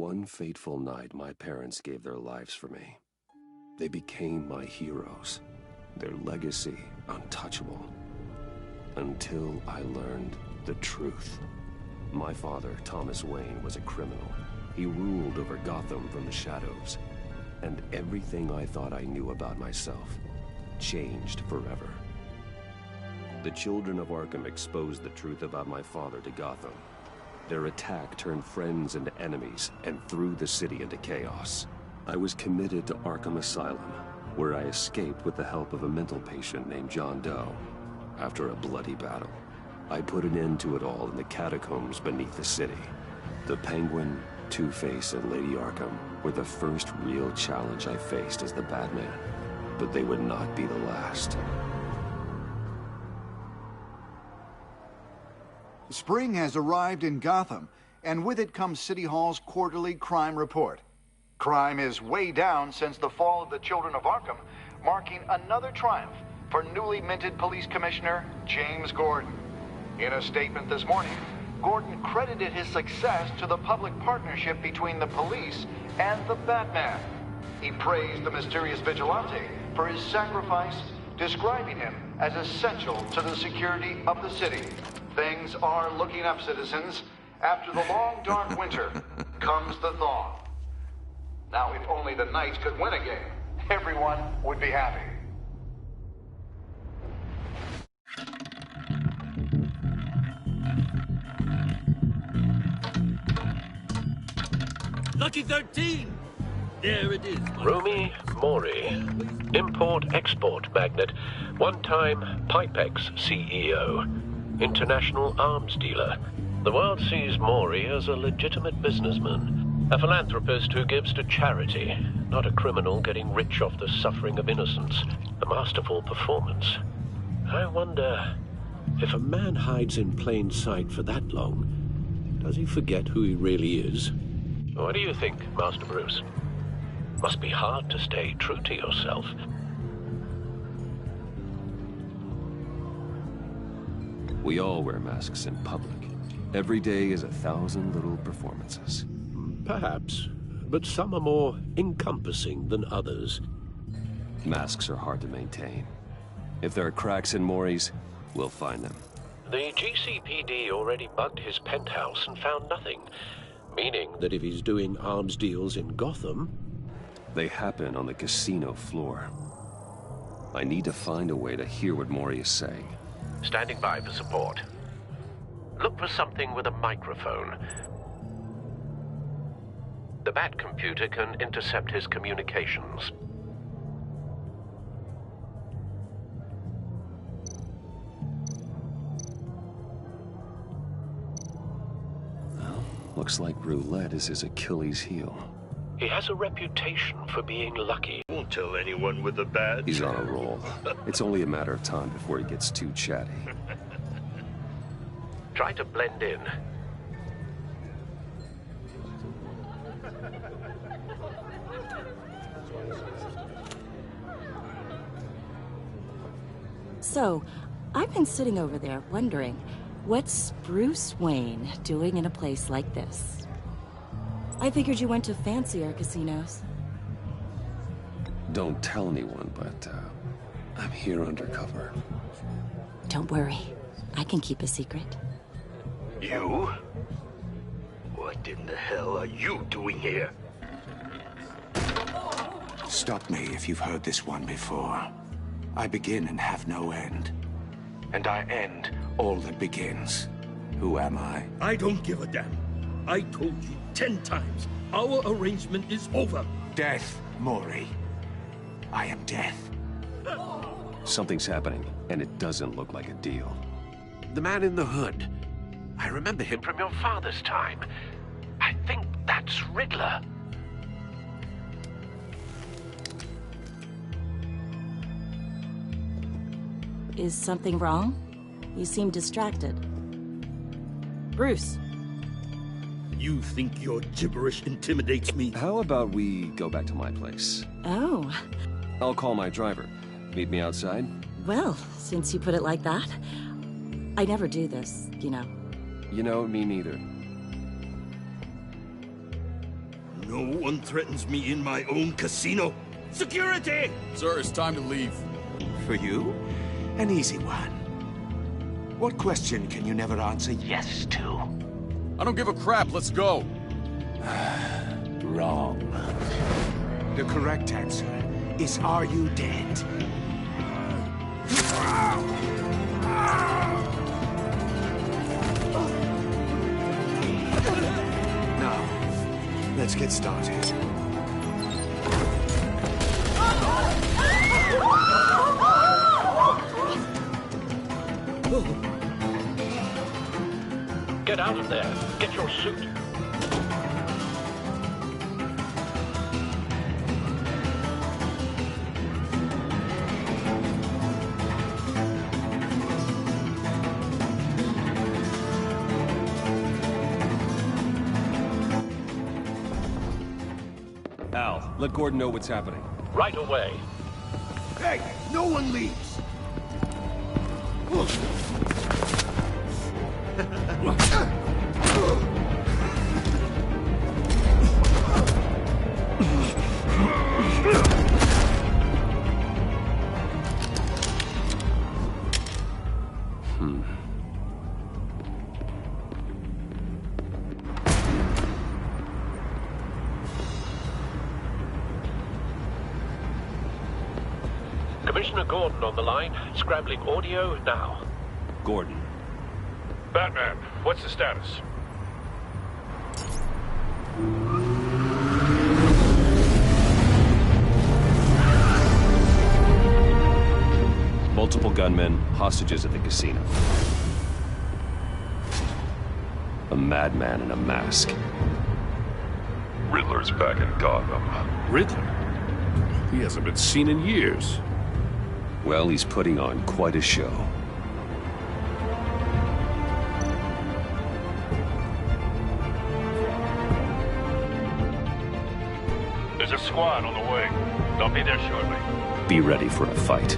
One fateful night, my parents gave their lives for me. They became my heroes, their legacy untouchable. Until I learned the truth. My father, Thomas Wayne, was a criminal. He ruled over Gotham from the shadows. And everything I thought I knew about myself changed forever. The children of Arkham exposed the truth about my father to Gotham. Their attack turned friends into enemies and threw the city into chaos. I was committed to Arkham Asylum, where I escaped with the help of a mental patient named John Doe. After a bloody battle, I put an end to it all in the catacombs beneath the city. The Penguin, Two-Face, and Lady Arkham were the first real challenge I faced as the Batman, but they would not be the last. Spring has arrived in Gotham, and with it comes City Hall's quarterly crime report. Crime is way down since the fall of the Children of Arkham, marking another triumph for newly minted Police Commissioner James Gordon. In a statement this morning, Gordon credited his success to the public partnership between the police and the Batman. He praised the mysterious vigilante for his sacrifice, describing him as essential to the security of the city. Things are looking up, citizens. After the long, dark winter comes the thaw. Now, if only the Knights could win a game, everyone would be happy. Lucky 13! There it is. Rumi Mori, import-export magnate, one-time Pipex CEO, international arms dealer. The world sees Mori as a legitimate businessman, a philanthropist who gives to charity, not a criminal getting rich off the suffering of innocence. A masterful performance. I wonder, if a man hides in plain sight for that long, does he forget who he really is? What do you think, Master Bruce? Must be hard to stay true to yourself. We all wear masks in public. Every day is 1,000 little performances. Perhaps, but some are more encompassing than others. Masks are hard to maintain. If there are cracks in Mori's, we'll find them. The GCPD already bugged his penthouse and found nothing, meaning that if he's doing arms deals in Gotham... They happen on the casino floor. I need to find a way to hear what Mori is saying. Standing by for support. Look for something with a microphone. The Bat computer can intercept his communications. Well, looks like roulette is his Achilles heel. He has a reputation for being lucky. Won't tell anyone with a badge. He's on a roll. It's only a matter of time before he gets too chatty. Try to blend in. So, I've been sitting over there wondering, what's Bruce Wayne doing in a place like this? I figured you went to fancier casinos. Don't tell anyone, but I'm here undercover. Don't worry. I can keep a secret. You? What in the hell are you doing here? Stop me if you've heard this one before. I begin and have no end. And I end all that begins. Who am I? I don't give a damn. I told you 10 times. Our arrangement is over. Death, Mori. I am death. Something's happening, and it doesn't look like a deal. The man in the hood. I remember him from your father's time. I think that's Riddler. Is something wrong? You seem distracted. Bruce. You think your gibberish intimidates me? How about we go back to my place? Oh. I'll call my driver. Meet me outside? Well, since you put it like that, I never do this, you know. You know, me neither. No one threatens me in my own casino. Security! Sir, it's time to leave. For you, an easy one. What question can you never answer yes to? I don't give a crap, let's go. Wrong. The correct answer is, are you dead? Now, let's get started. Get out of there. Get your suit. Al, let Gordon know what's happening. Right away. Hey, no one leaves! Commissioner Gordon on the line. Scrambling audio now. Gordon. Batman, what's the status? Multiple gunmen, hostages at the casino. A madman in a mask. Riddler's back in Gotham. Riddler? He hasn't been seen in years. Well, he's putting on quite a show. There's a squad on the way. They'll be there shortly. Be ready for a fight.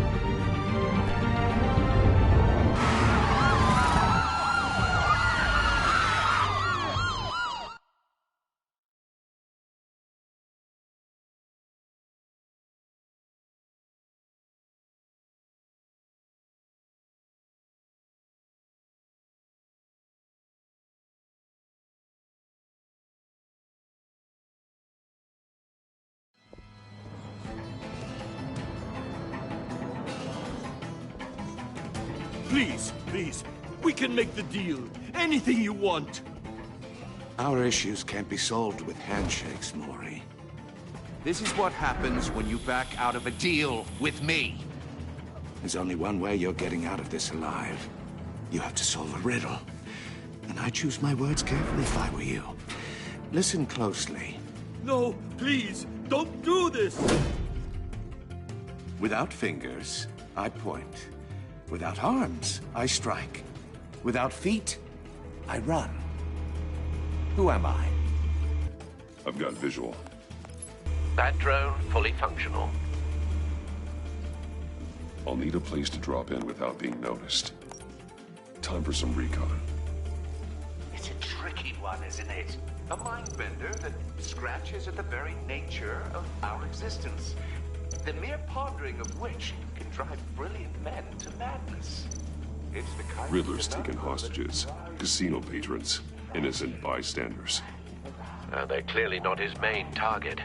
Please, please, we can make the deal. Anything you want. Our issues can't be solved with handshakes, Maury. This is what happens when you back out of a deal with me. There's only one way you're getting out of this alive. You have to solve a riddle. And I choose my words carefully if I were you. Listen closely. No, please, don't do this! Without fingers, I point. Without arms, I strike. Without feet, I run. Who am I? I've got visual. Bat drone fully functional. I'll need a place to drop in without being noticed. Time for some recon. It's a tricky one, isn't it? A mind bender that scratches at the very nature of our existence. The mere pondering of which can drive brilliant men to madness. It's the kind Riddler's of taken hostages. Casino patrons. Innocent bystanders. They're clearly not his main target.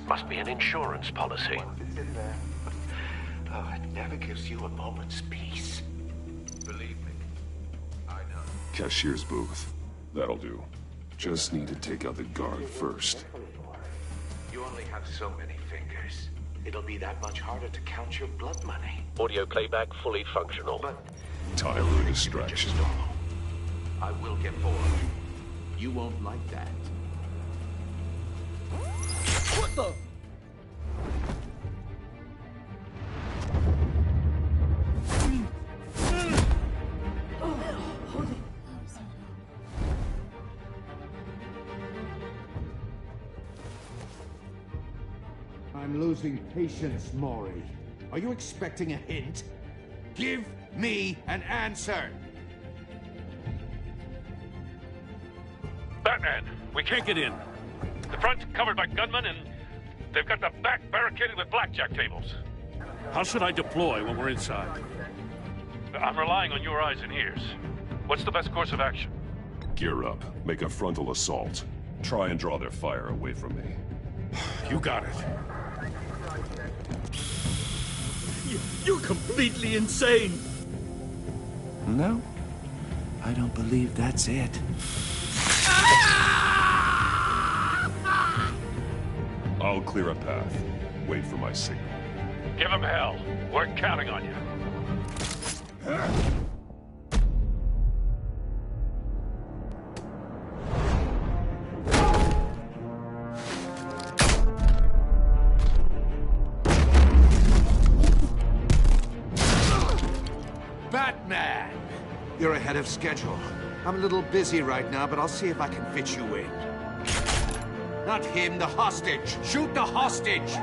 Must be an insurance policy. It's in there. Oh, it never gives you a moment's peace. Believe me, I know. Cashier's booth. That'll do. Just need to take out the guard first. You only have so many fingers. It'll be that much harder to count your blood money. Audio playback fully functional. But Time for a distraction. I will get bored. You won't like that. What the? I'm losing patience, Maury. Are you expecting a hint? Give me an answer! Batman, we can't get in. The front's covered by gunmen, and they've got the back barricaded with blackjack tables. How should I deploy when we're inside? I'm relying on your eyes and ears. What's the best course of action? Gear up. Make a frontal assault. Try and draw their fire away from me. You got it. You're completely insane! No, I don't believe that's it. I'll clear a path. Wait for my signal. Give him hell. We're counting on you. Batman! You're ahead of schedule. I'm a little busy right now, but I'll see if I can fit you in. Not him, the hostage! Shoot the hostage!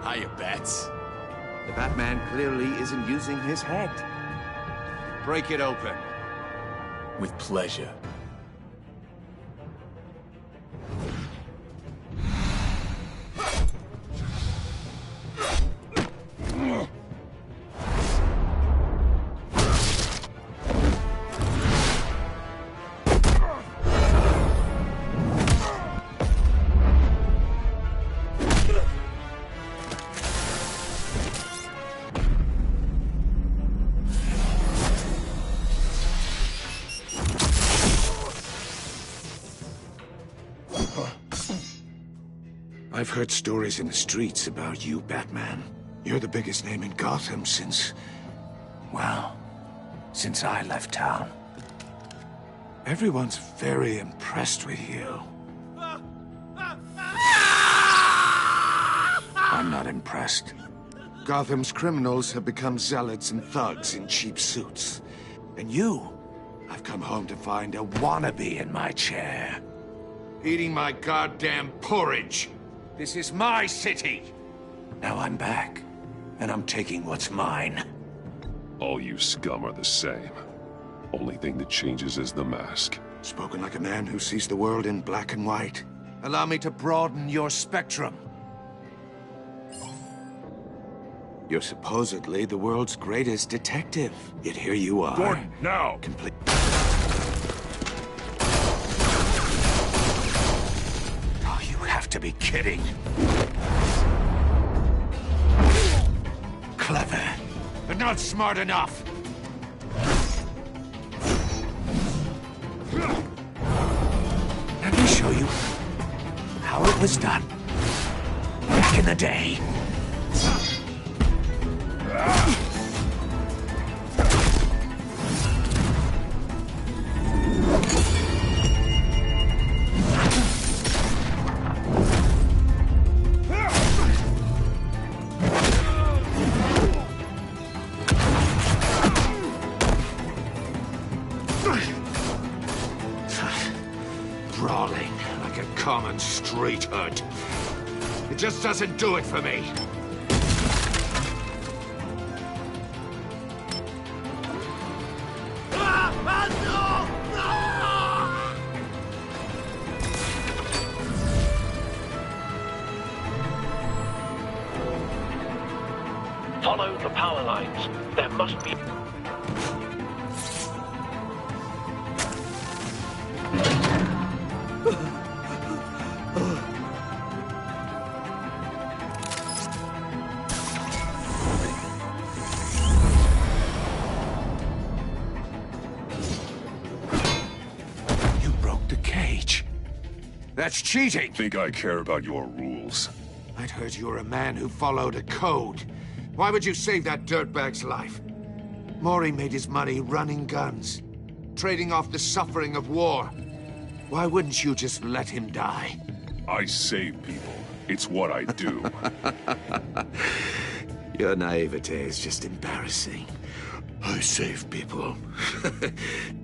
Hiya, Bats. The Batman clearly isn't using his head. Break it open. With pleasure. I've heard stories in the streets about you, Batman. You're the biggest name in Gotham since... well, since I left town. Everyone's very impressed with you. I'm not impressed. Gotham's criminals have become zealots and thugs in cheap suits. And you, I've come home to find a wannabe in my chair. Eating my goddamn porridge. This is my city. Now I'm back, and I'm taking what's mine. All you scum are the same. Only thing that changes is the mask. Spoken like a man who sees the world in black and white. Allow me to broaden your spectrum. You're supposedly the world's greatest detective. Yet here you are. Gordon, now! Complete. Oh, you have to be kidding. Clever, but not smart enough. Let me show you how it was done back in the day. Brawling like a common street hood. It just doesn't do it for me. Follow the power lines. There must be... You broke the cage. That's cheating. Think I care about your rules? I'd heard you were a man who followed a code. Why would you save that dirtbag's life? Mori made his money running guns, trading off the suffering of war. Why wouldn't you just let him die? I save people. It's what I do. Your naivete is just embarrassing. I save people.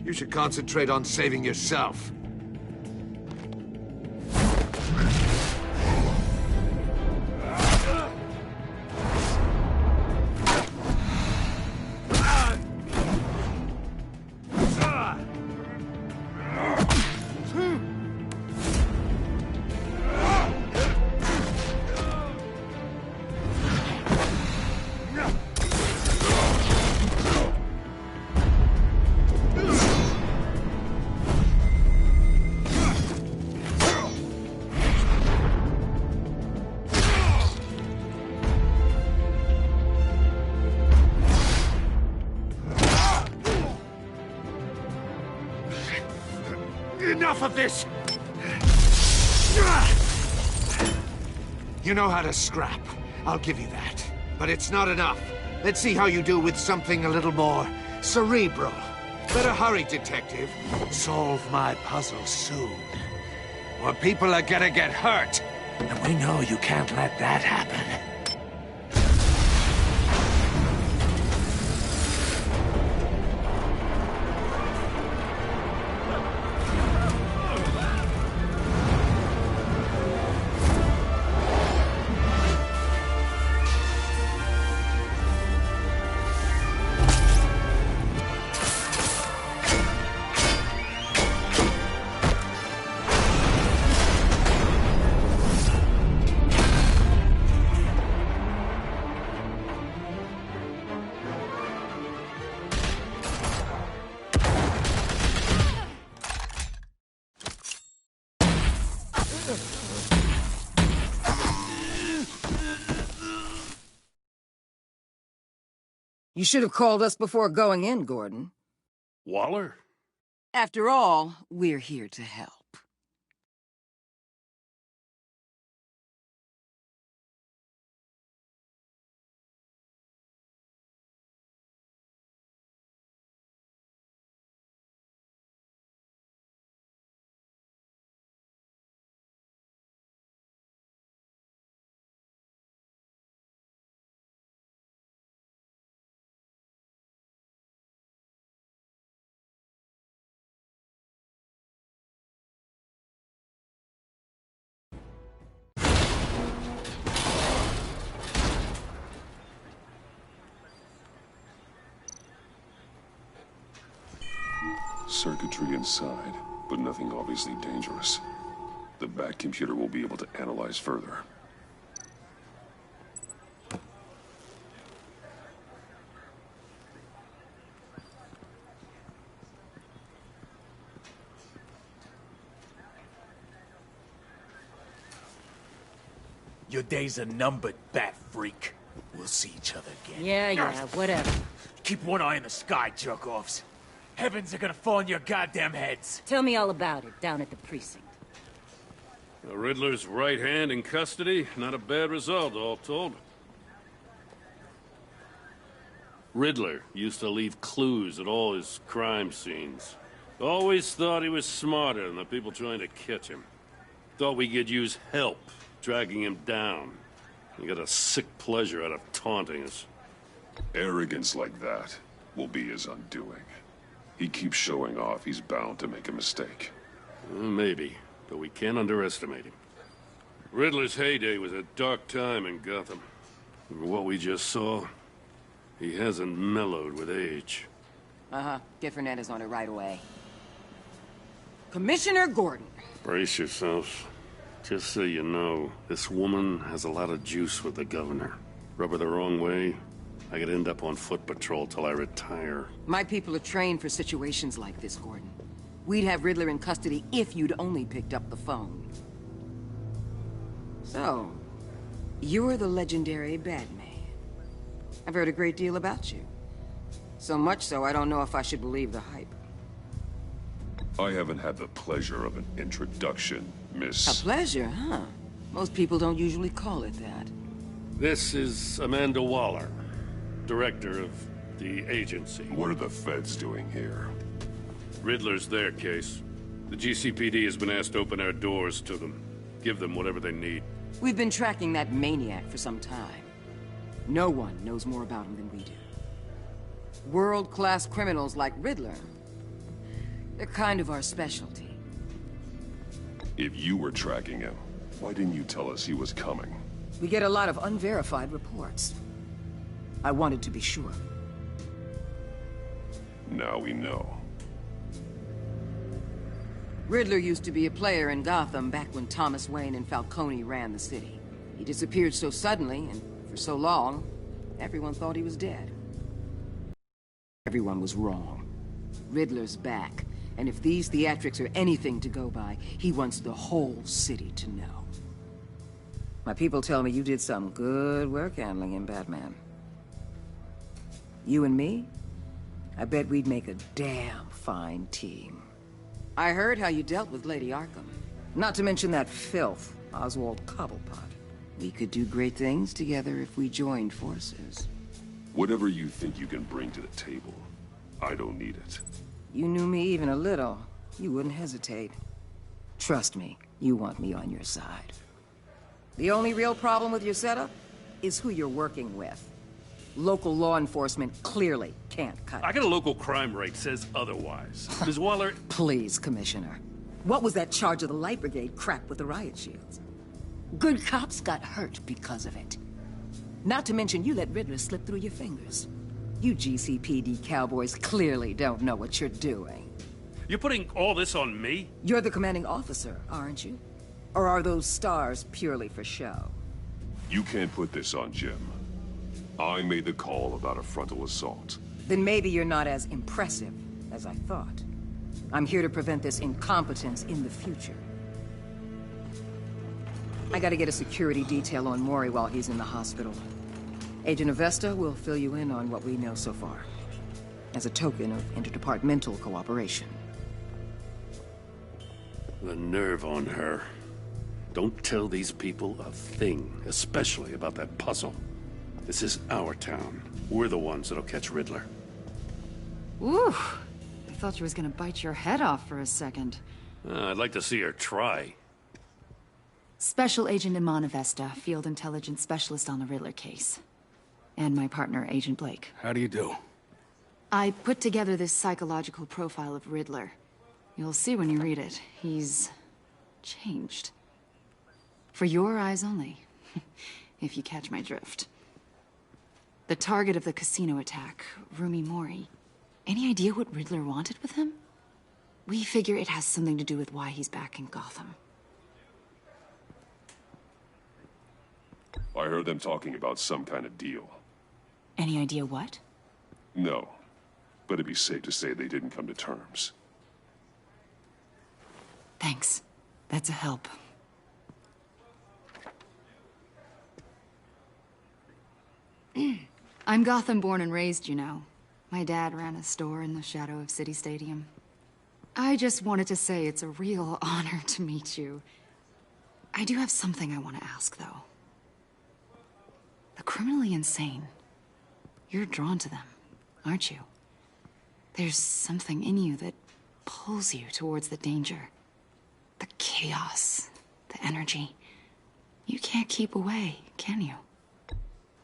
You should concentrate on saving yourself. Enough of this! You know how to scrap. I'll give you that. But it's not enough. Let's see how you do with something a little more cerebral. Better hurry, detective. Solve my puzzle soon. Or people are gonna get hurt. And we know you can't let that happen. You should have called us before going in, Gordon. Waller? After all, we're here to help. Circuitry inside, but nothing obviously dangerous. The back computer will be able to analyze further. Your days are numbered, bat freak. We'll see each other again. Yeah, whatever. Keep one eye in the sky, jerk-offs. Heavens are gonna fall on your goddamn heads. Tell me all about it down at the precinct. The Riddler's right hand in custody. Not a bad result, all told. Riddler used to leave clues at all his crime scenes. Always thought he was smarter than the people trying to catch him. Thought we could use help, dragging him down. He got a sick pleasure out of taunting us. Arrogance like that will be his undoing. He keeps showing off, he's bound to make a mistake. Maybe, but we can't underestimate him. Riddler's heyday was a dark time in Gotham. For what we just saw, he hasn't mellowed with age. Uh-huh. Get Fernandez on it right away. Commissioner Gordon. Brace yourselves. Just so you know, this woman has a lot of juice with the governor. Rub her the wrong way, I could end up on foot patrol till I retire. My people are trained for situations like this, Gordon. We'd have Riddler in custody if you'd only picked up the phone. So, you're the legendary Batman. I've heard a great deal about you. So much so, I don't know if I should believe the hype. I haven't had the pleasure of an introduction, Miss... A pleasure, huh? Most people don't usually call it that. This is Amanda Waller, director of the agency. What are the feds doing here? Riddler's their case. The GCPD has been asked to open our doors to them. Give them whatever they need. We've been tracking that maniac for some time. No one knows more about him than we do. World-class criminals like Riddler, they're kind of our specialty. If you were tracking him, why didn't you tell us he was coming? We get a lot of unverified reports. I wanted to be sure. Now we know. Riddler used to be a player in Gotham back when Thomas Wayne and Falcone ran the city. He disappeared so suddenly, and for so long, everyone thought he was dead. Everyone was wrong. Riddler's back, and if these theatrics are anything to go by, he wants the whole city to know. My people tell me you did some good work handling him, Batman. You and me? I bet we'd make a damn fine team. I heard how you dealt with Lady Arkham. Not to mention that filth, Oswald Cobblepot. We could do great things together if we joined forces. Whatever you think you can bring to the table, I don't need it. You knew me even a little, you wouldn't hesitate. Trust me, you want me on your side. The only real problem with your setup is who you're working with. Local law enforcement clearly can't cut it. I got a local crime rate says otherwise. Ms. Waller... Please, Commissioner. What was that charge of the Light Brigade crap with the riot shields? Good cops got hurt because of it. Not to mention you let Riddler slip through your fingers. You GCPD cowboys clearly don't know what you're doing. You're putting all this on me? You're the commanding officer, aren't you? Or are those stars purely for show? You can't put this on Jim. I made the call about a frontal assault. Then maybe you're not as impressive as I thought. I'm here to prevent this incompetence in the future. I gotta get a security detail on Mori while he's in the hospital. Agent Avesta will fill you in on what we know so far, as a token of interdepartmental cooperation. The nerve on her. Don't tell these people a thing, especially about that puzzle. This is our town. We're the ones that'll catch Riddler. Ooh, I thought she was gonna bite your head off for a second. I'd like to see her try. Special Agent Iman Avesta, Field Intelligence Specialist on the Riddler case. And my partner, Agent Blake. How do you do? I put together this psychological profile of Riddler. You'll see when you read it. He's... changed. For your eyes only, if you catch my drift. The target of the casino attack, Rumi Mori. Any idea what Riddler wanted with him? We figure it has something to do with why he's back in Gotham. I heard them talking about some kind of deal. Any idea what? No, but it'd be safe to say they didn't come to terms. Thanks. That's a help. I'm Gotham born and raised, you know. My dad ran a store in the shadow of City Stadium. I just wanted to say it's a real honor to meet you. I do have something I want to ask, though. The criminally insane. You're drawn to them, aren't you? There's something in you that pulls you towards the danger. The chaos, the energy. You can't keep away, can you?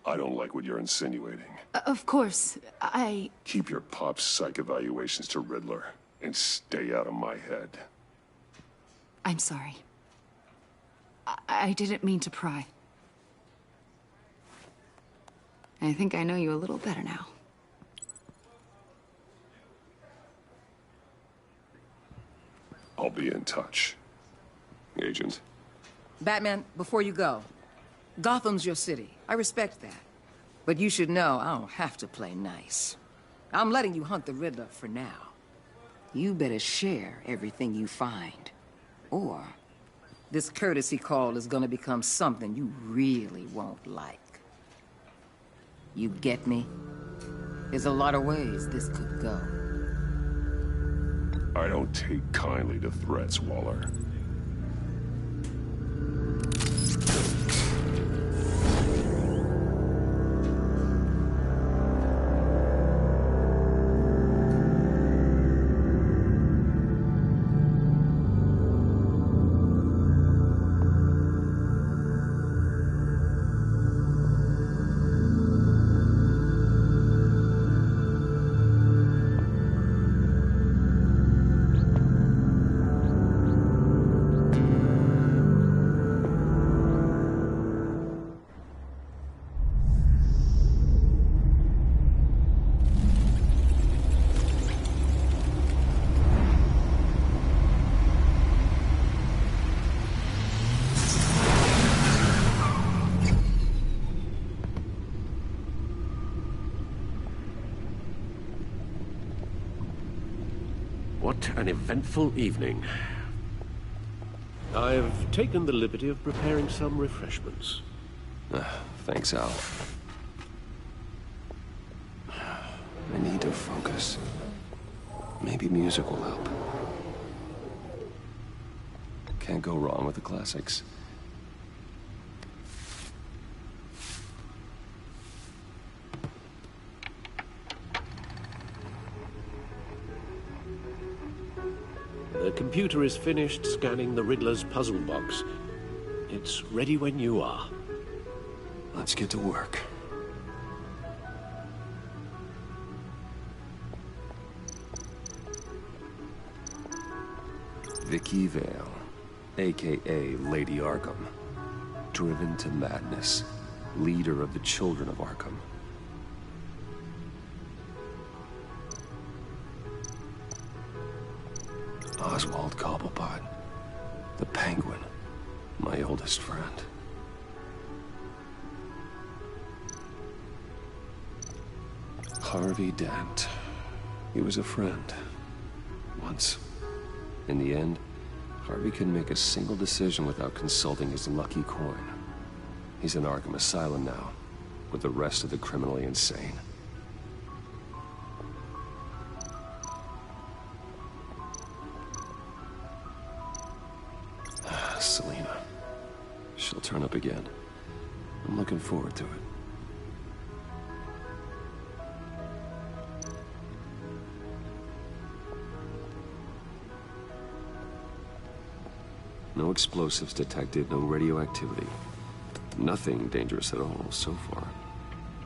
I don't like what you're insinuating. Of course, Keep your pop's psych evaluations to Riddler, and stay out of my head. I'm sorry. I didn't mean to pry. I think I know you a little better now. I'll be in touch. Agent. Batman, before you go, Gotham's your city. I respect that. But you should know I don't have to play nice. I'm letting you hunt the Riddler for now. You better share everything you find. Or this courtesy call is gonna become something you really won't like. You get me? There's a lot of ways this could go. I don't take kindly to threats, Waller. Quite an eventful evening. I've taken the liberty of preparing some refreshments. Thanks, Al. I need to focus. Maybe music will help. Can't go wrong with the classics. The computer is finished scanning the Riddler's puzzle box. It's ready when you are. Let's get to work. Vicky Vale, a.k.a. Lady Arkham. Driven to madness. Leader of the Children of Arkham. Oswald Cobblepot. The Penguin. My oldest friend. Harvey Dent. He was a friend. Once. In the end, Harvey couldn't make a single decision without consulting his lucky coin. He's in Arkham Asylum now, with the rest of the criminally insane. Selina. She'll turn up again. I'm looking forward to it. No explosives detected, no radioactivity. Nothing dangerous at all so far.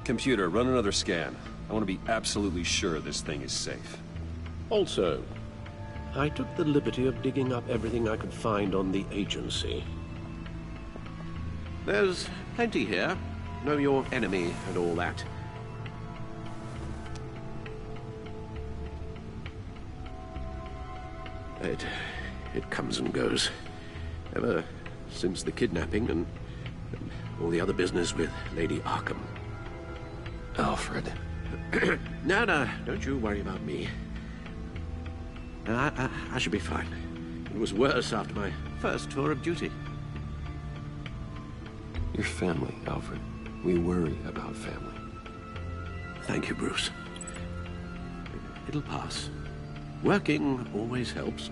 Computer, run another scan. I want to be absolutely sure this thing is safe. Also, I took the liberty of digging up everything I could find on the agency. There's plenty here. Know your enemy and all that. It comes and goes. Ever since the kidnapping and all the other business with Lady Arkham. Alfred. No, don't you worry about me. I should be fine. It was worse after my first tour of duty. Your family, Alfred. We worry about family. Thank you, Bruce. It'll pass. Working always helps.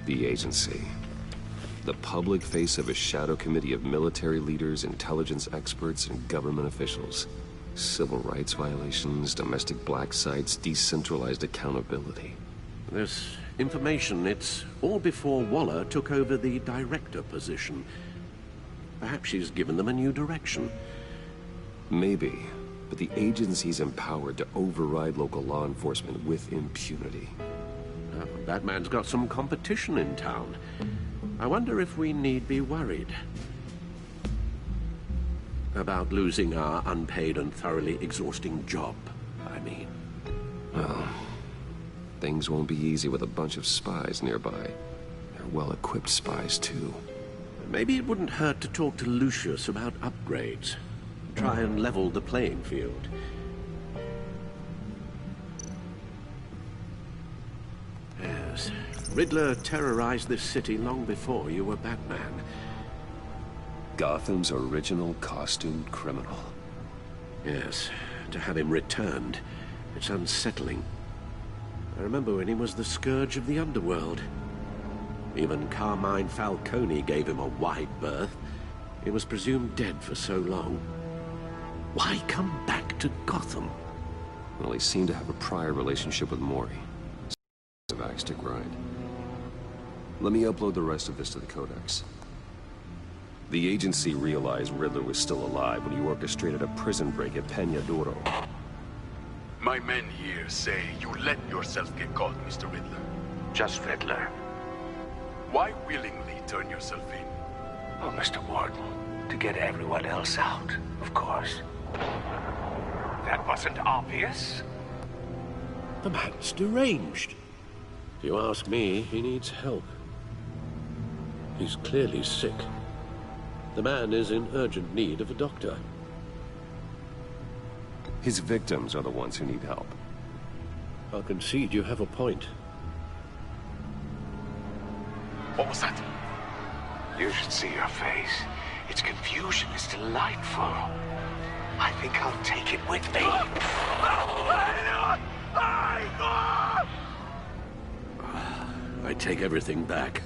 The agency. The public face of a shadow committee of military leaders, intelligence experts, and government officials. Civil rights violations, domestic black sites, decentralized accountability. This information, it's all before Waller took over the director position. Perhaps she's given them a new direction. Maybe, but the agency's empowered to override local law enforcement with impunity. Batman's got some competition in town. I wonder if we need be worried about losing our unpaid and thoroughly exhausting job, I mean. Well, things won't be easy with a bunch of spies nearby. They're well-equipped spies, too. Maybe it wouldn't hurt to talk to Lucius about upgrades. Try and level the playing field. Yes, Riddler terrorized this city long before you were Batman. Gotham's original costumed criminal. Yes, to have him returned, it's unsettling. I remember when he was the scourge of the underworld. Even Carmine Falcone gave him a wide berth. He was presumed dead for so long. Why come back to Gotham? Well, he seemed to have a prior relationship with Mori. Of axe to grind. Let me upload the rest of this to the Codex. The agency realized Riddler was still alive when he orchestrated a prison break at Peña Duro. My men here say you let yourself get caught, Mr. Riddler. Just Riddler. Why willingly turn yourself in? Oh, Mr. Warden, to get everyone else out, of course. That wasn't obvious. The man's deranged. If you ask me, he needs help. He's clearly sick. The man is in urgent need of a doctor. His victims are the ones who need help. I'll concede you have a point. What was that? You should see your face. Its confusion is delightful. I think I'll take it with me. I take everything back.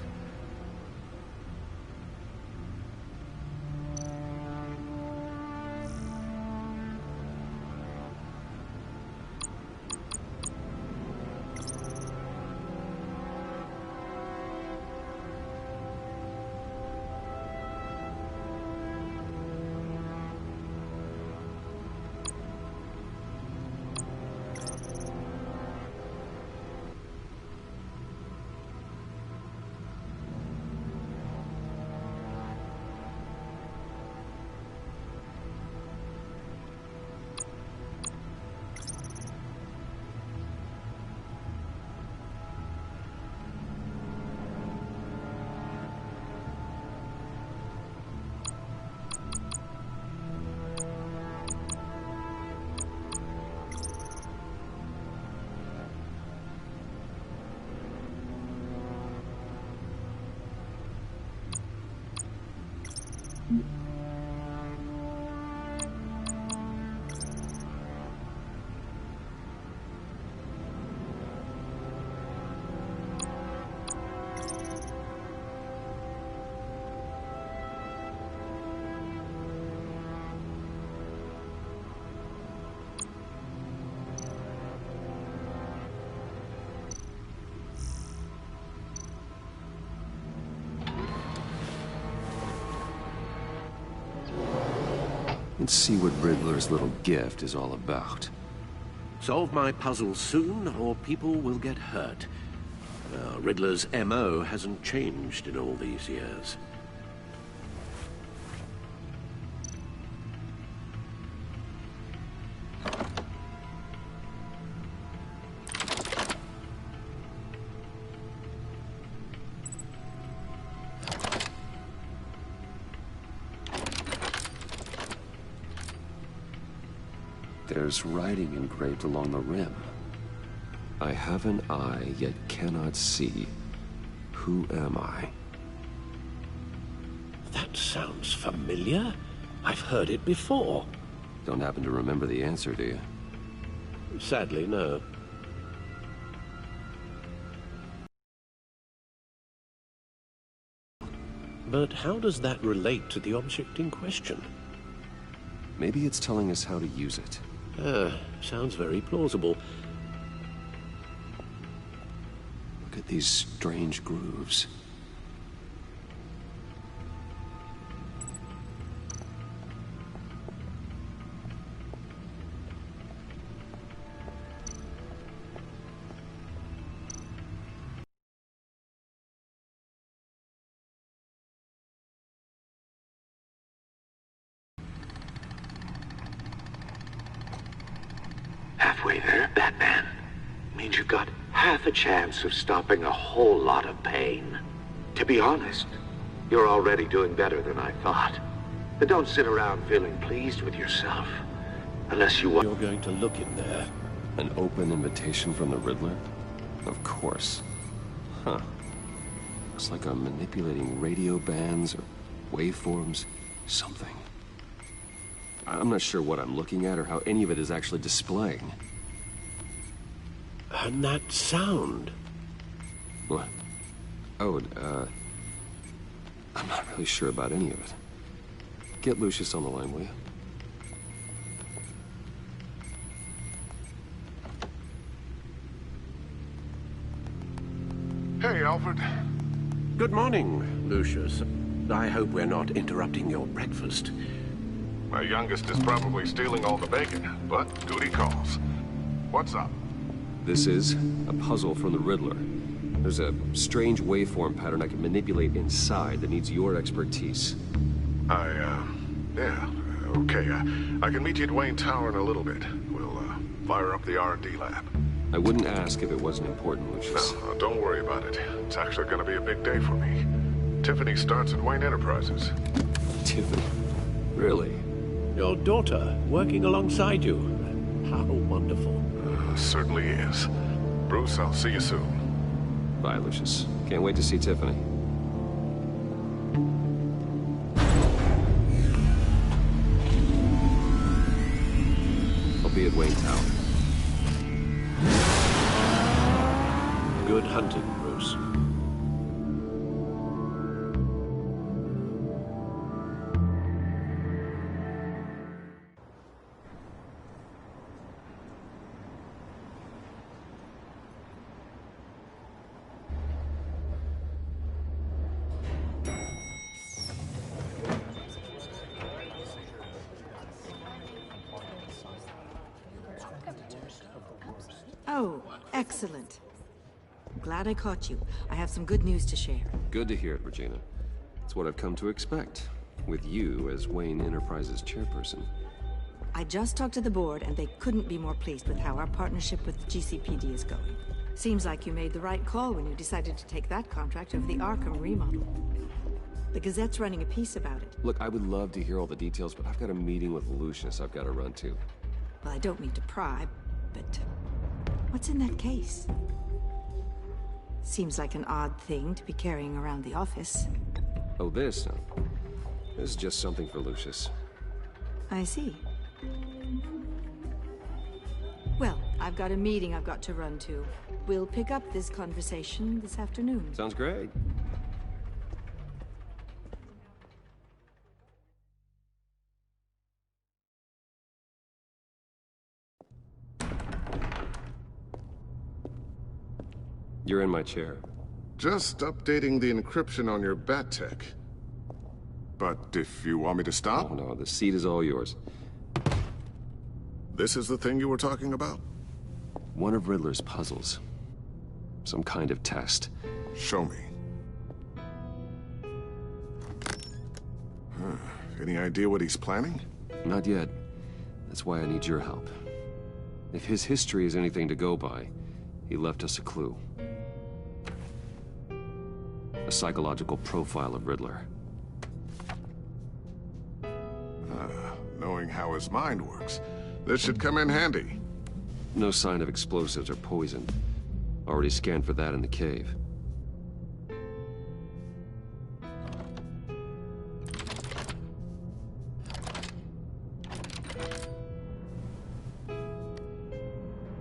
Let's see what Riddler's little gift is all about. Solve my puzzle soon, or people will get hurt. Riddler's MO hasn't changed in all these years. There's writing engraved along the rim. I have an eye, yet cannot see. Who am I? That sounds familiar. I've heard it before. Don't happen to remember the answer, do you? Sadly, no. But how does that relate to the object in question? Maybe it's telling us how to use it. Sounds very plausible. Look at these strange grooves. Halfway there, Batman. Means you've got half a chance of stopping a whole lot of pain. To be honest, you're already doing better than I thought. But don't sit around feeling pleased with yourself. Unless you want... You're going to look in there. An open invitation from the Riddler? Of course. Huh. Looks like I'm manipulating radio bands or waveforms. Something. I'm not sure what I'm looking at or how any of it is actually displaying. And that sound. What? Oh, I'm not really sure about any of it. Get Lucius on the line, will you? Alfred? Good morning, Lucius. I hope we're not interrupting your breakfast. My youngest is probably stealing all the bacon, but duty calls. What's up? This is a puzzle from the Riddler. There's a strange waveform pattern I can manipulate inside that needs your expertise. Yeah, okay. I can meet you at Wayne Tower in a little bit. We'll, fire up the R&D lab. I wouldn't ask if it wasn't important, Lucius. No, don't worry about it. It's actually gonna be a big day for me. Tiffany starts at Wayne Enterprises. Tiffany? Really? Your daughter working alongside you. How wonderful. Certainly is. Bruce, I'll see you soon. Bye, Lucius. Can't wait to see Tiffany. I'll be at Wayne Tower. Good hunting, Bruce. Oh, excellent. Glad I caught you. I have some good news to share. Good to hear it, Regina. It's what I've come to expect, with you as Wayne Enterprises chairperson. I just talked to the board, and they couldn't be more pleased with how our partnership with GCPD is going. Seems like you made the right call when you decided to take that contract over the Arkham remodel. The Gazette's running a piece about it. Look, I would love to hear all the details, but I've got a meeting with Lucius I've got to run to. Well, I don't mean to pry, but what's in that case? Seems like an odd thing to be carrying around the office. Oh, this? This is just something for Lucius. I see. Well, I've got a meeting I've got to run to. We'll pick up this conversation this afternoon. Sounds great. You're in my chair. Just updating the encryption on your bat tech. But if you want me to stop? Oh, no, the seat is all yours. This is the thing you were talking about? One of Riddler's puzzles. Some kind of test. Show me. Any idea what he's planning? Not yet. That's why I need your help. If his history is anything to go by, he left us a clue. A psychological profile of Riddler. Knowing how his mind works, this should come in handy. No sign of explosives or poison. Already scanned for that in the cave.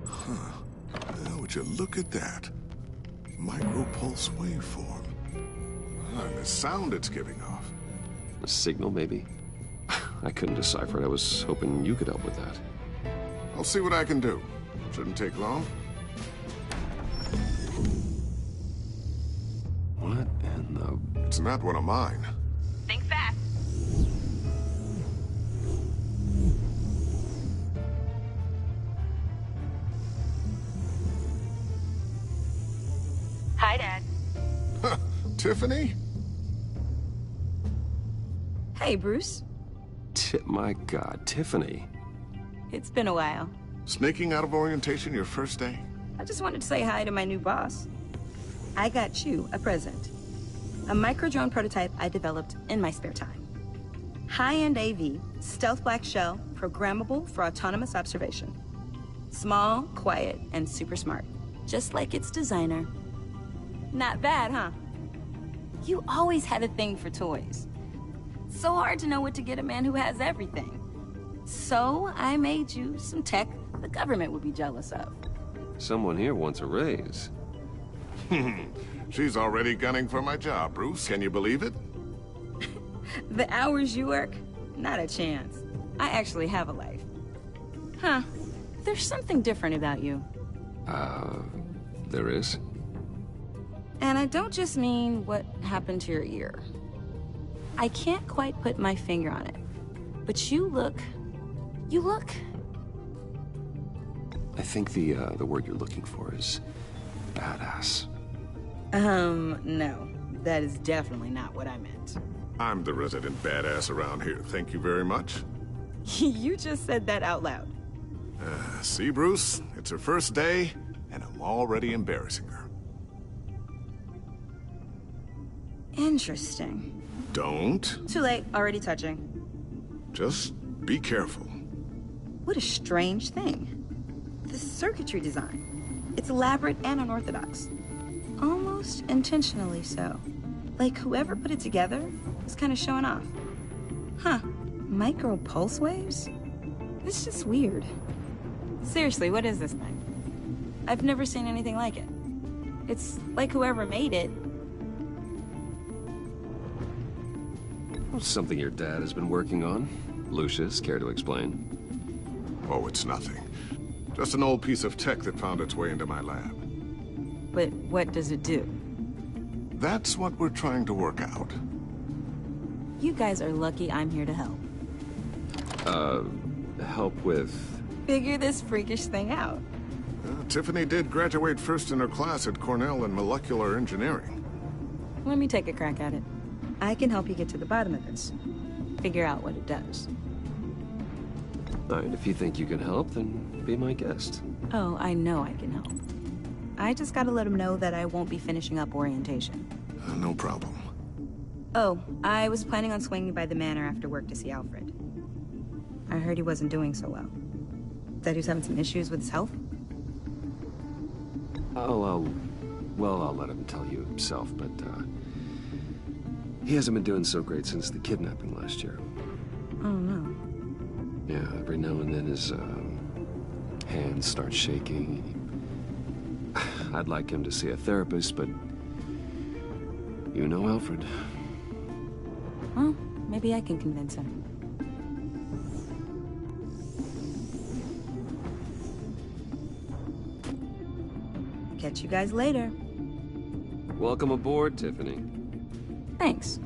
Well, would you look at that? Micropulse waveform. And the sound it's giving off. A signal, maybe? I couldn't decipher it. I was hoping you could help with that. I'll see what I can do. Shouldn't take long. What in the... It's not one of mine. Think fast. Hi, Dad. Tiffany? Hey, Bruce. My God, Tiffany. It's been a while. Sneaking out of orientation your first day? I just wanted to say hi to my new boss. I got you a present. A micro-drone prototype I developed in my spare time. High-end AV, stealth black shell, programmable for autonomous observation. Small, quiet, and super smart. Just like its designer. Not bad, huh? You always had a thing for toys. So hard to know what to get a man who has everything. So I made you some tech the government would be jealous of. Someone here wants a raise. She's already gunning for my job, Bruce. Can you believe it? The hours you work? Not a chance. I actually have a life. Huh. There's something different about you. There is? And I don't just mean what happened to your ear. I can't quite put my finger on it, but you look... I think the word you're looking for is badass. No. That is definitely not what I meant. I'm the resident badass around here. Thank you very much. You just said that out loud. See, Bruce? It's her first day, and I'm already embarrassing her. Interesting. Don't. Too late, already touching. Just be careful. What a strange thing. The circuitry design. It's elaborate and unorthodox. Almost intentionally so. Like whoever put it together was kind of showing off. Huh. Micro pulse waves? It's just weird. Seriously, what is this thing? I've never seen anything like it. It's like whoever made it. Something your dad has been working on. Lucius, care to explain? Oh, it's nothing. Just an old piece of tech that found its way into my lab. But what does it do? That's what we're trying to work out. You guys are lucky I'm here to help. Help with... Figure this freakish thing out. Tiffany did graduate first in her class at Cornell in molecular engineering. Let me take a crack at it. I can help you get to the bottom of this. Figure out what it does. All right, if you think you can help, then be my guest. Oh, I know I can help. I just gotta let him know that I won't be finishing up orientation. No problem. Oh, I was planning on swinging by the manor after work to see Alfred. I heard he wasn't doing so well. That he was having some issues with his health? Oh, I'll let him tell you himself, but, he hasn't been doing so great since the kidnapping last year. Oh, no. Yeah, every now and then his, hands start shaking. I'd like him to see a therapist, but... You know Alfred. Well, maybe I can convince him. Catch you guys later. Welcome aboard, Tiffany. Thanks,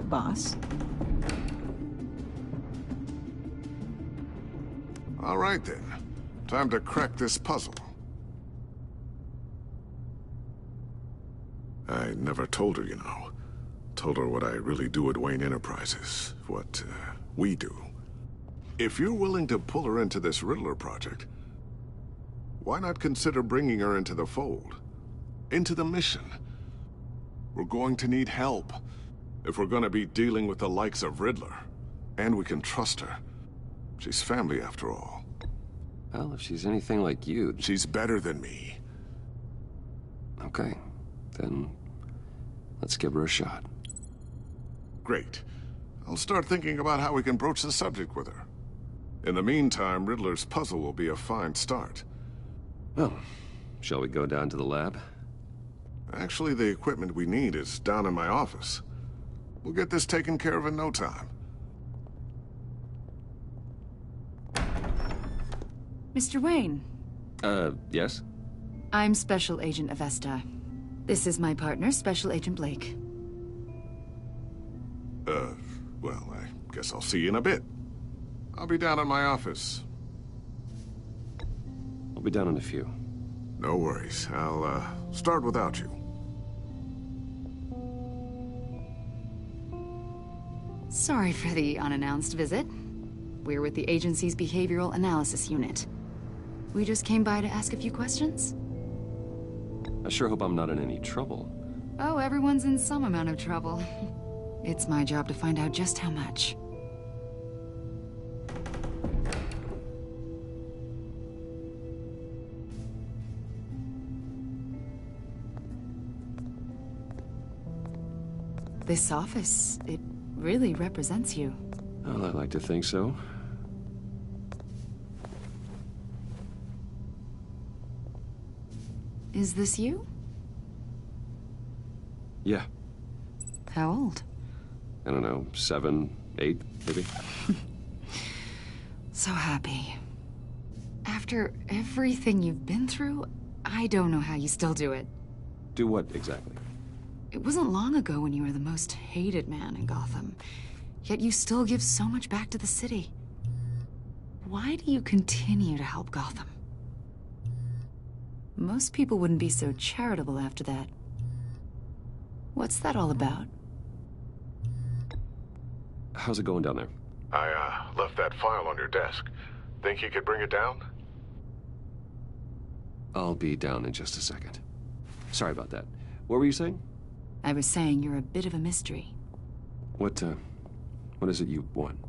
boss. All right, then. Time to crack this puzzle. I never told her, you know. Told her what I really do at Wayne Enterprises. What, we do. If you're willing to pull her into this Riddler project, why not consider bringing her into the fold? Into the mission? We're going to need help if we're going to be dealing with the likes of Riddler. And we can trust her. She's family, after all. Well, if she's anything like you... She's better than me. Okay. Then... let's give her a shot. Great. I'll start thinking about how we can broach the subject with her. In the meantime, Riddler's puzzle will be a fine start. Well, shall we go down to the lab? Actually, the equipment we need is down in my office. We'll get this taken care of in no time. Mr. Wayne. Yes? I'm Special Agent Avesta. This is my partner, Special Agent Blake. Well, I guess I'll see you in a bit. I'll be down in my office. I'll be down in a few. No worries. I'll, start without you. Sorry for the unannounced visit. We're with the agency's Behavioral Analysis Unit. We just came by to ask a few questions. I sure hope I'm not in any trouble. Oh, everyone's in some amount of trouble. It's my job to find out just how much. This office, it really represents you. Well, I like to think so. Is this you? Yeah. How old? I don't know, 7, 8, maybe? So happy. After everything you've been through, I don't know how you still do it. Do what, exactly? It wasn't long ago when you were the most hated man in Gotham, yet you still give so much back to the city. Why do you continue to help Gotham? Most people wouldn't be so charitable after that. What's that all about? How's it going down there? I left that file on your desk. Think you could bring it down? I'll be down in just a second. Sorry about that. What were you saying? I was saying you're a bit of a mystery. What is it you want?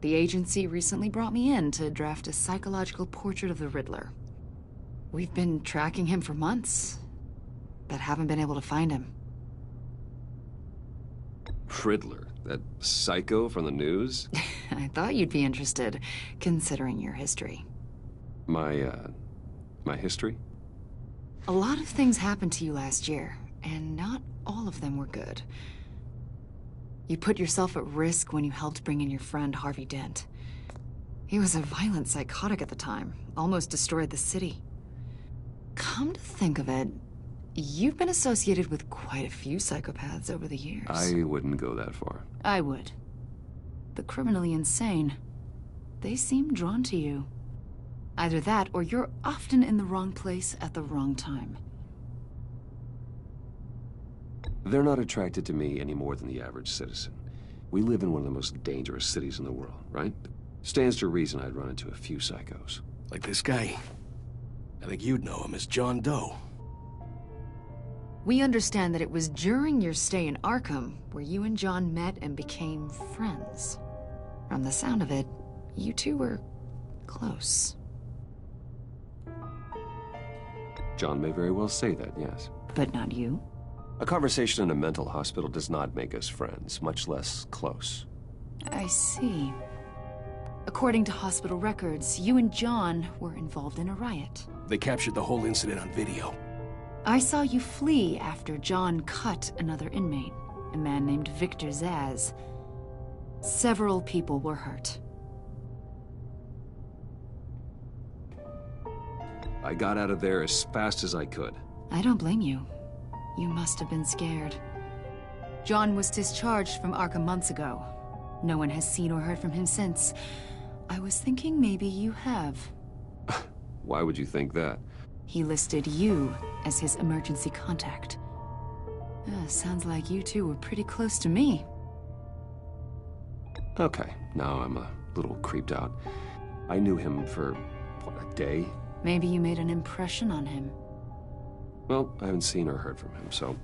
The agency recently brought me in to draft a psychological portrait of the Riddler. We've been tracking him for months, but haven't been able to find him. Riddler? That psycho from the news? I thought you'd be interested, considering your history. My history? A lot of things happened to you last year, and not all of them were good. You put yourself at risk when you helped bring in your friend Harvey Dent. He was a violent psychotic at the time, almost destroyed the city. Come to think of it, you've been associated with quite a few psychopaths over the years. I wouldn't go that far. I would. The criminally insane. They seem drawn to you. Either that, or you're often in the wrong place at the wrong time. They're not attracted to me any more than the average citizen. We live in one of the most dangerous cities in the world, right? Stands to reason I'd run into a few psychos. Like this guy. I think you'd know him as John Doe. We understand that it was during your stay in Arkham where you and John met and became friends. From the sound of it, you two were close. John may very well say that, yes. But not you? A conversation in a mental hospital does not make us friends, much less close. I see. According to hospital records, you and John were involved in a riot. They captured the whole incident on video. I saw you flee after John cut another inmate, a man named Victor Zaz. Several people were hurt. I got out of there as fast as I could. I don't blame you. You must have been scared. John was discharged from Arkham months ago. No one has seen or heard from him since. I was thinking maybe you have. Why would you think that? He listed you as his emergency contact. Sounds like you two were pretty close to me. Okay, now I'm a little creeped out. I knew him for, what, a day? Maybe you made an impression on him. Well, I haven't seen or heard from him, so...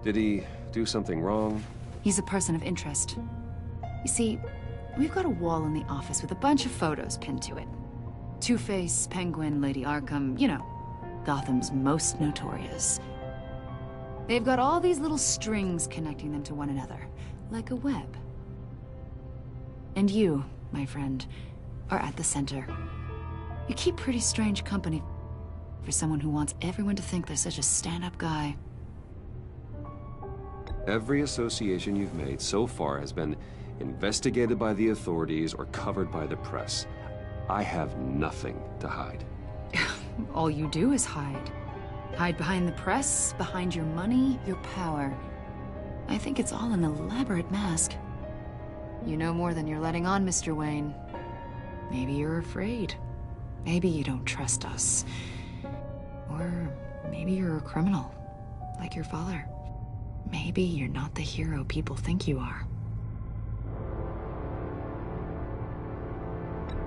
Did he do something wrong? He's a person of interest. You see, we've got a wall in the office with a bunch of photos pinned to it. Two-Face, Penguin, Lady Arkham, you know, Gotham's most notorious. They've got all these little strings connecting them to one another, like a web. And you, my friend, are at the center. You keep pretty strange company for someone who wants everyone to think they're such a stand-up guy. Every association you've made so far has been investigated by the authorities or covered by the press. I have nothing to hide. All you do is hide. Hide behind the press, behind your money, your power. I think it's all an elaborate mask. You know more than you're letting on, Mr. Wayne. Maybe you're afraid. Maybe you don't trust us. Or maybe you're a criminal, like your father. Maybe you're not the hero people think you are.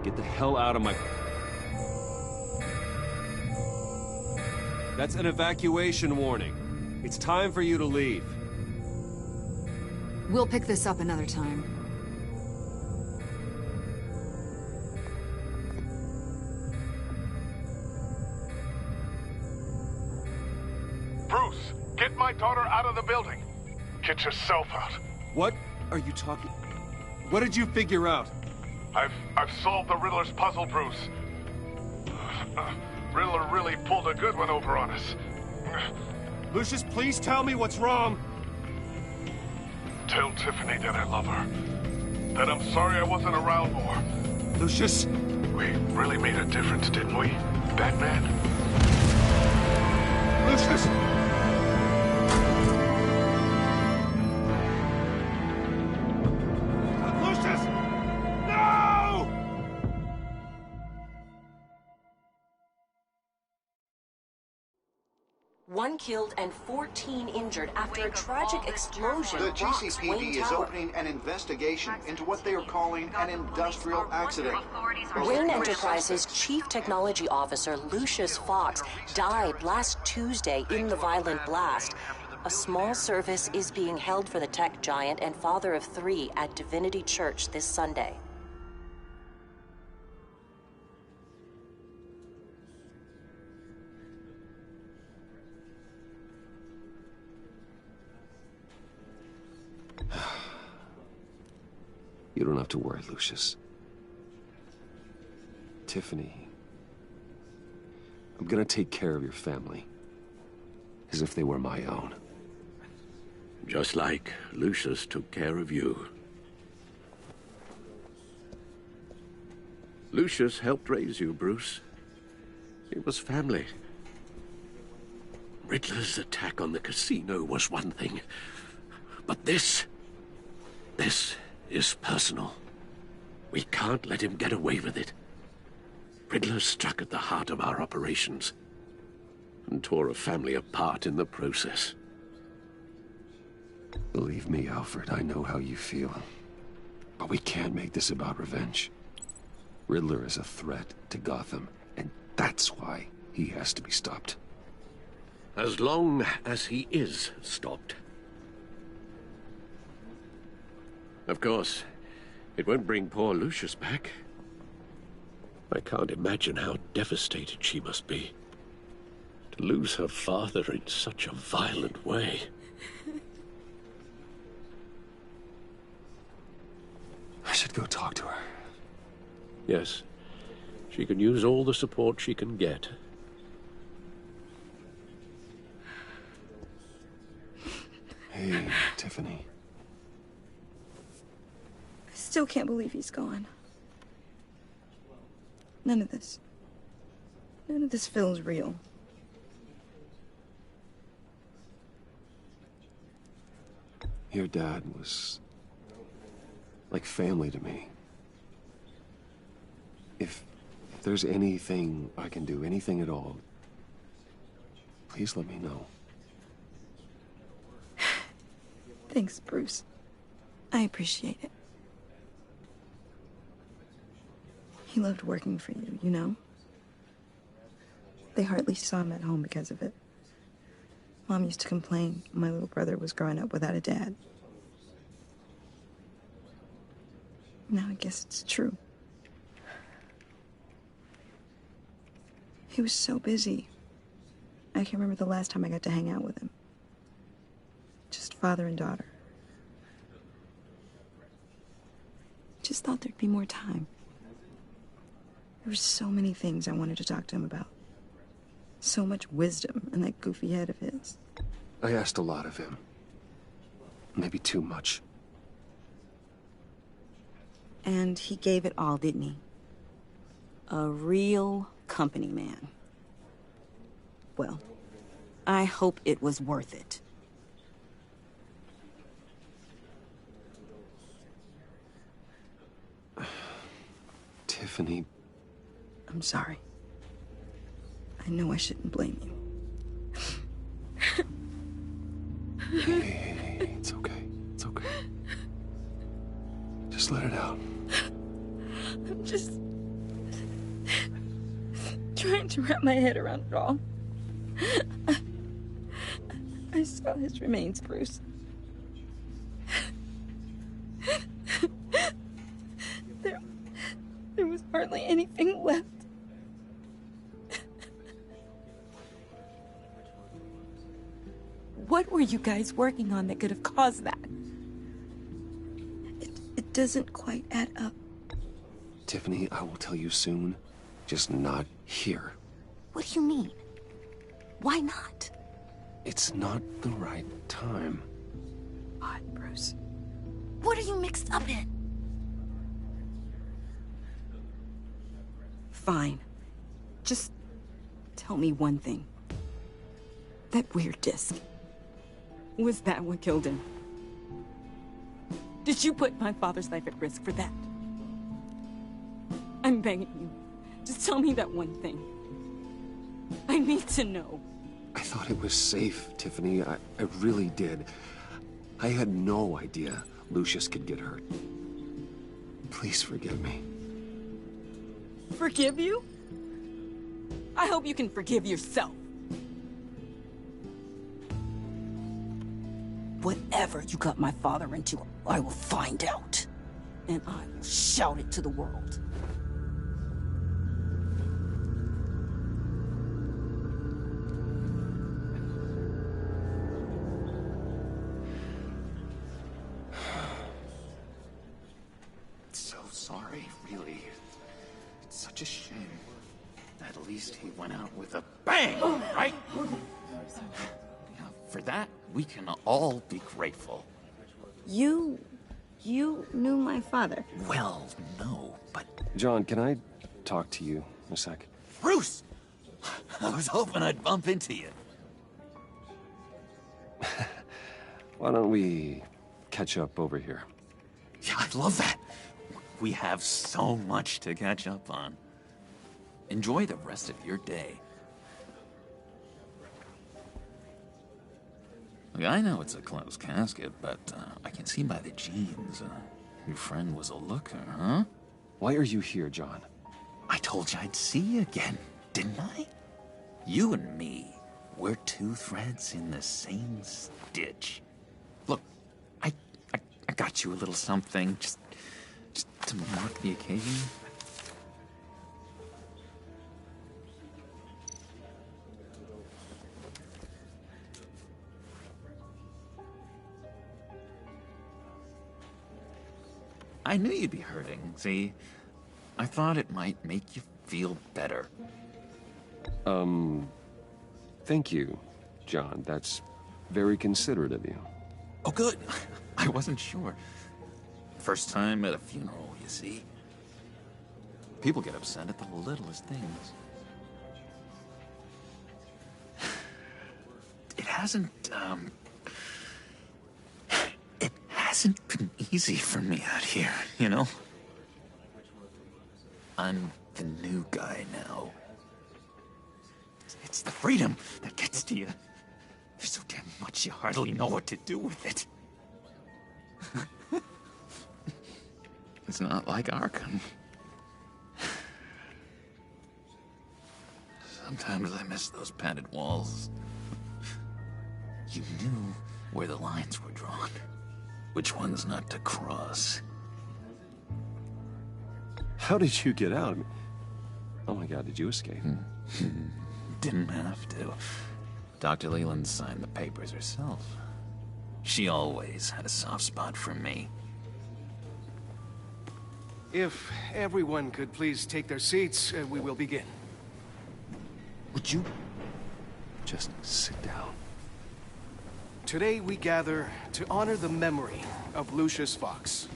Get the hell out of my... That's an evacuation warning. It's time for you to leave. We'll pick this up another time. Bruce, get my daughter out of the building. Get yourself out. What are you talking... What did you figure out? I've solved the Riddler's puzzle, Bruce. Riddler really pulled a good one over on us. Lucius, please tell me what's wrong. Tell Tiffany that I love her. That I'm sorry I wasn't around more. Lucius? We really made a difference, didn't we, Batman? Lucius! Lucius! No! One killed and 14 injured after a tragic explosion The rocks GCPD Wayne is Tower. opening an investigation into what they are calling an industrial accident. Wayne Enterprises' Chief Technology Officer, Lucius Fox, died last Tuesday in the violent blast. A small service is being held for the tech giant and father of 3 at Divinity Church this Sunday. You don't have to worry, Lucius. Tiffany, I'm gonna take care of your family. As if they were my own. Just like Lucius took care of you. Lucius helped raise you, Bruce. It was family. Riddler's attack on the casino was one thing. But this is personal. We can't let him get away with it. Riddler struck at the heart of our operations and tore a family apart in the process. Believe me, Alfred, I know how you feel. But we can't make this about revenge. Riddler is a threat to Gotham, and that's why he has to be stopped. As long as he is stopped. Of course, it won't bring poor Lucius back. I can't imagine how devastated she must be. To lose her father in such a violent way. I should go talk to her. Yes, she can use all the support she can get. Hey, Tiffany. I still can't believe he's gone. None of this feels real. Your dad was like family to me. If there's anything I can do, anything at all, please let me know. Thanks, Bruce. I appreciate it. He loved working for you, you know? They hardly saw him at home because of it. Mom used to complain my little brother was growing up without a dad. Now I guess it's true. He was so busy. I can't remember the last time I got to hang out with him. Just father and daughter. Just thought there'd be more time. There were so many things I wanted to talk to him about. So much wisdom in that goofy head of his. I asked a lot of him. Maybe too much. And he gave it all, didn't he? A real company man. Well, I hope it was worth it. Tiffany. I'm sorry. I know I shouldn't blame you. Hey, it's okay. It's okay. Just let it out. I'm just trying to wrap my head around it all. I saw his remains, Bruce. There was hardly anything left. What were you guys working on that could have caused that? It doesn't quite add up. Tiffany, I will tell you soon. Just not here. What do you mean? Why not? It's not the right time. Odd, Bruce. What are you mixed up in? Fine. Just tell me one thing. That weird disc. Was that what killed him? Did you put my father's life at risk for that? I'm begging you. Just tell me that one thing. I need to know. I thought it was safe, Tiffany. I really did. I had no idea Lucius could get hurt. Please forgive me. Forgive you? I hope you can forgive yourself. Whatever you got my father into, I will find out. And I will shout it to the world. So sorry, really. It's such a shame. At least he went out with a bang, right? For that, we can all be grateful. You knew my father. Well, no, but... John, can I talk to you a sec? Bruce! I was hoping I'd bump into you. Why don't we catch up over here? Yeah, I'd love that. We have so much to catch up on. Enjoy the rest of your day. Look, I know it's a closed casket, but I can see by the jeans. Your friend was a looker, huh? Why are you here, John? I told you I'd see you again, didn't I? You and me, we're two threads in the same stitch. Look, I got you a little something, just to mark the occasion. I knew you'd be hurting, see? I thought it might make you feel better. Thank you, John. That's very considerate of you. Oh, good. I wasn't sure. First time at a funeral, you see? People get upset at the littlest things. It hasn't been easy for me out here, you know? I'm the new guy now. It's the freedom that gets to you. There's so damn much you hardly know what to do with it. It's not like Arkham. Sometimes I miss those padded walls. You knew where the lines were drawn. Which ones not to cross. How did you get out? Oh my God, did you escape? Didn't have to. Dr. Leland signed the papers herself. She always had a soft spot for me. If everyone could please take their seats, we will begin. Would you just sit down? Today we gather to honor the memory of Lucius Fox.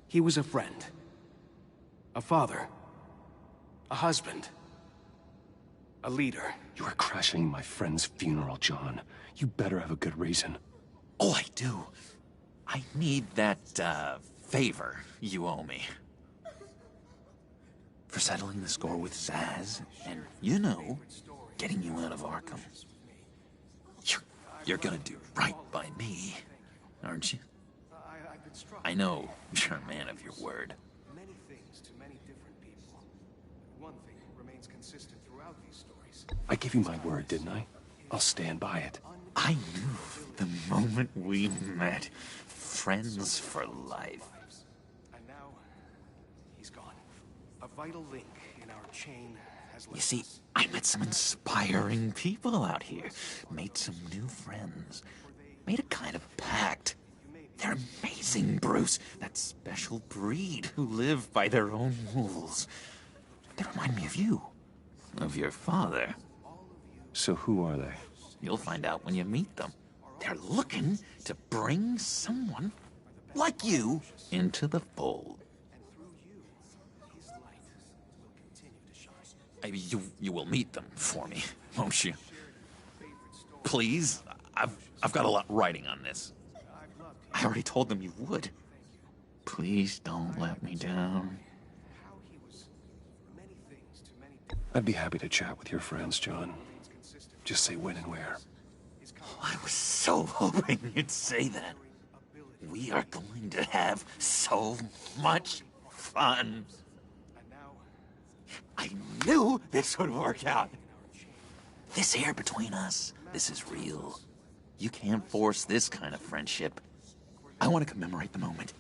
He was a friend, a father, a husband, a leader. You are crashing my friend's funeral, John. You better have a good reason. Oh, I do. I need that, favor you owe me. For settling the score with Zaz, and, you know, getting you out of Arkham. You're gonna do right by me, aren't you? I know you're a man of your word. Many things to many different people. One thing remains consistent throughout these stories. I gave you my word, didn't I? I'll stand by it. I knew the moment we met. Friends for life. And now, he's gone. A vital link in our chain has left You see, us. I met some inspiring people out here. Made some new friends. Made a kind of pact. They're amazing, Bruce. That special breed who live by their own rules. They remind me of you. Of your father. So who are they? You'll find out when you meet them. They're looking to bring someone like you into the fold. You will meet them for me, won't you? please. I've got a lot riding on this. I already told them you would. Please don't let me down. I'd be happy to chat with your friends, John. Just say when and where. I was so hoping you'd say that. We are going to have so much fun. I knew this would work out. This here between us, this is real. You can't force this kind of friendship. I want to commemorate the moment.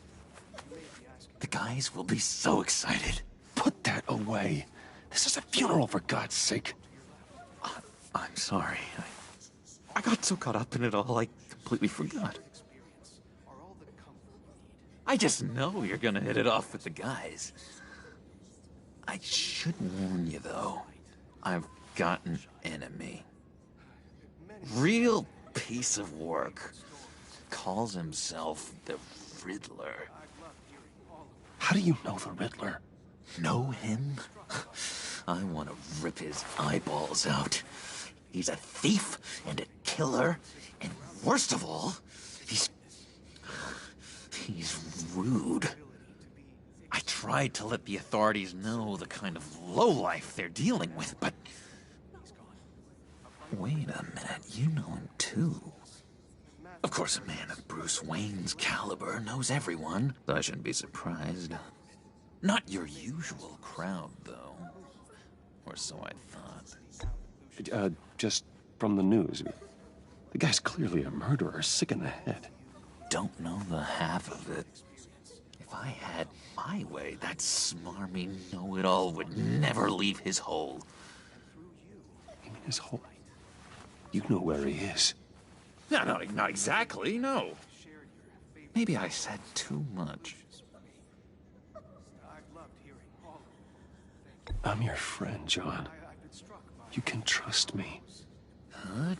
The guys will be so excited. Put that away. This is a funeral, for God's sake. I'm sorry. I got so caught up in it all, I completely forgot. I just know you're gonna hit it off with the guys. I should warn you, though. I've got an enemy. Real piece of work. Calls himself the Riddler. How do you know the Riddler? Know him? I want to rip his eyeballs out. He's a thief and a killer, and worst of all, he's rude. I tried to let the authorities know the kind of lowlife they're dealing with, but... Wait a minute, you know him too. Of course, a man of Bruce Wayne's caliber knows everyone, so I shouldn't be surprised. Not your usual crowd, though. Or so I thought. Just from the news. The guy's clearly a murderer, sick in the head. Don't know the half of it. If I had my way, that smarmy know-it-all would never leave his hole. You mean his hole? You know where he is. No, not exactly, no. Maybe I said too much. I'm your friend, John. You can trust me.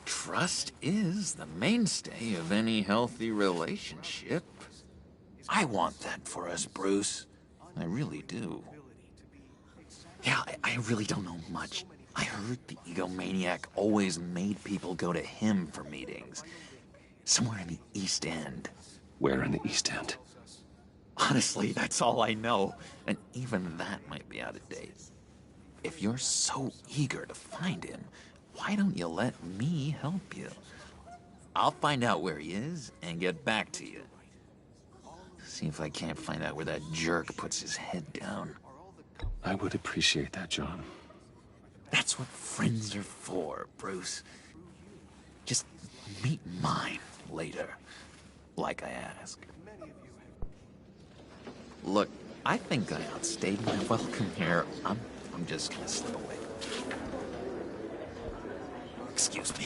Trust is the mainstay of any healthy relationship. I want that for us, Bruce. I really do. Yeah, I really don't know much. I heard the egomaniac always made people go to him for meetings. Somewhere in the East End. Where in the East End? Honestly, that's all I know. And even that might be out of date. If you're so eager to find him, why don't you let me help you? I'll find out where he is and get back to you. See if I can't find out where that jerk puts his head down. I would appreciate that, John. That's what friends are for, Bruce. Just meet mine later, like I asked. Look, I think I outstayed my welcome here. I'm just gonna slip away. Excuse me.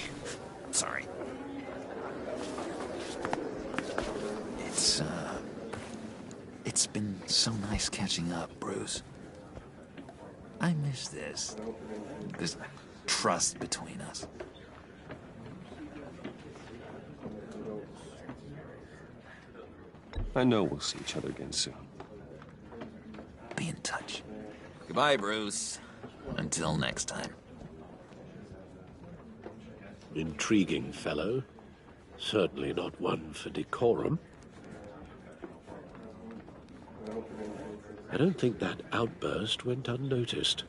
Sorry. It's been so nice catching up, Bruce. I miss this trust between us. I know we'll see each other again soon. Be in touch. Goodbye, Bruce. Until next time. Intriguing fellow. Certainly not one for decorum. I don't think that outburst went unnoticed.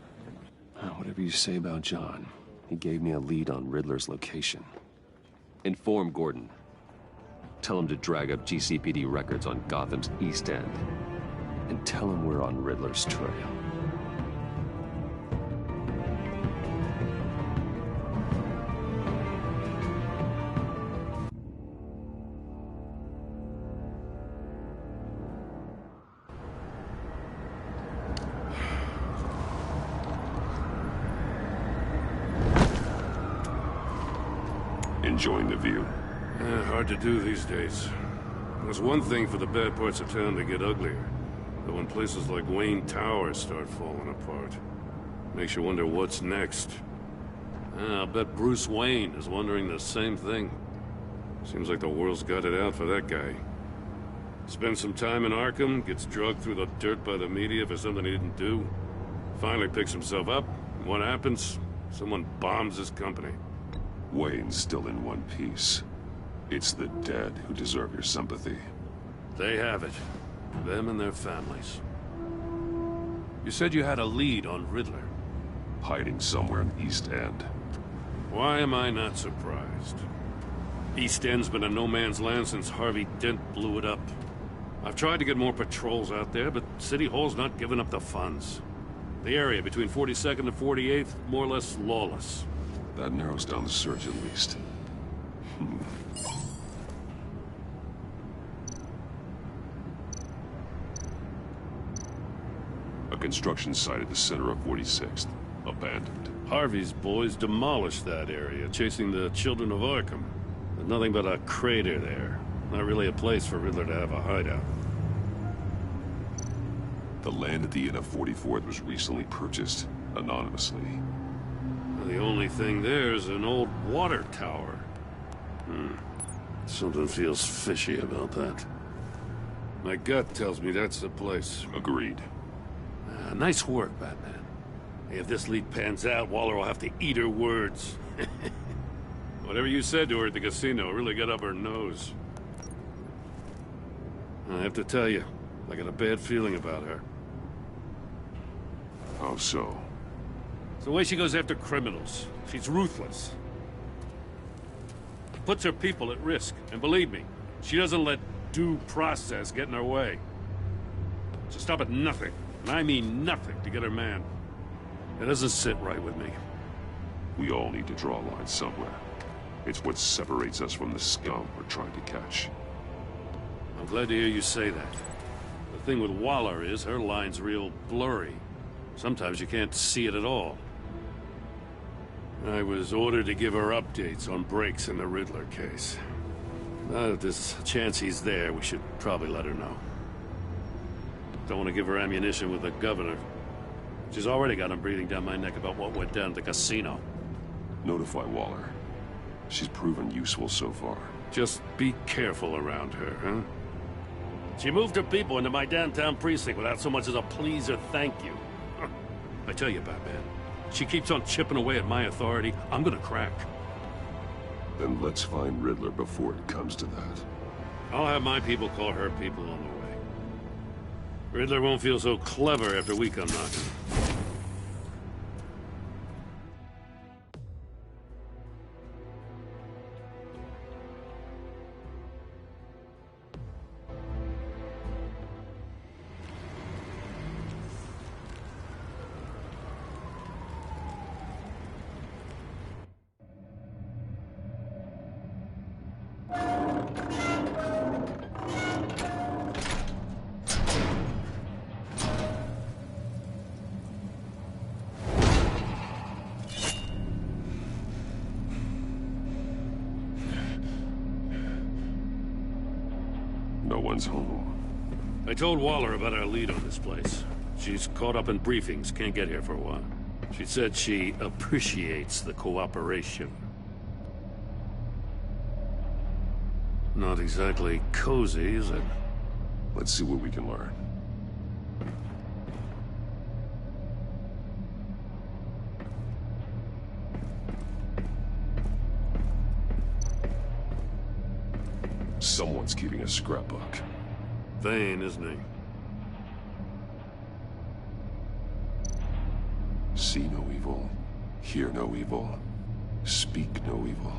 Whatever you say about John, he gave me a lead on Riddler's location. Inform Gordon. Tell him to drag up GCPD records on Gotham's East End. And tell him we're on Riddler's trail. Enjoying the view? Hard to do these days. It's one thing for the bad parts of town to get uglier, but when places like Wayne Tower start falling apart, makes you wonder what's next. I'll bet Bruce Wayne is wondering the same thing. Seems like the world's got it out for that guy. Spends some time in Arkham, gets drugged through the dirt by the media for something he didn't do. Finally picks himself up, and what happens? Someone bombs his company. Wayne's still in one piece. It's the dead who deserve your sympathy. They have it. Them and their families. You said you had a lead on Riddler. Hiding somewhere in East End. Why am I not surprised? East End's been a no-man's land since Harvey Dent blew it up. I've tried to get more patrols out there, but City Hall's not giving up the funds. The area between 42nd and 48th, more or less lawless. That narrows down the search at least. A construction site at the center of 46th. Abandoned. Harvey's boys demolished that area, chasing the children of Arkham. There's nothing but a crater there. Not really a place for Riddler to have a hideout. The land at the end of 44th was recently purchased, anonymously. The only thing there is an old water tower. Something feels fishy about that. My gut tells me that's the place. Agreed. Nice work, Batman. If this lead pans out, Waller will have to eat her words. Whatever you said to her at the casino really got up her nose. I have to tell you, I got a bad feeling about her. How so? It's the way she goes after criminals. She's ruthless. Puts her people at risk. And believe me, she doesn't let due process get in her way. She'll stop at nothing, and I mean nothing, to get her man. It doesn't sit right with me. We all need to draw a line somewhere. It's what separates us from the scum we're trying to catch. I'm glad to hear you say that. The thing with Waller is her line's real blurry. Sometimes you can't see it at all. I was ordered to give her updates on breaks in the Riddler case. Now that there's a chance he's there, we should probably let her know. Don't want to give her ammunition with the governor. She's already got him breathing down my neck about what went down at the casino. Notify Waller. She's proven useful so far. Just be careful around her, huh? She moved her people into my downtown precinct without so much as a please or thank you. I tell you, Batman, she keeps on chipping away at my authority, I'm gonna crack. Then let's find Riddler before it comes to that. I'll have my people call her people on the way. Riddler won't feel so clever after we come knocking. No one's home. I told Waller about our lead on this place. She's caught up in briefings, can't get here for a while. She said she appreciates the cooperation. Not exactly cozy, is it? Let's see what we can learn. Someone's keeping a scrapbook. Vane, isn't he? See no evil, hear no evil, speak no evil.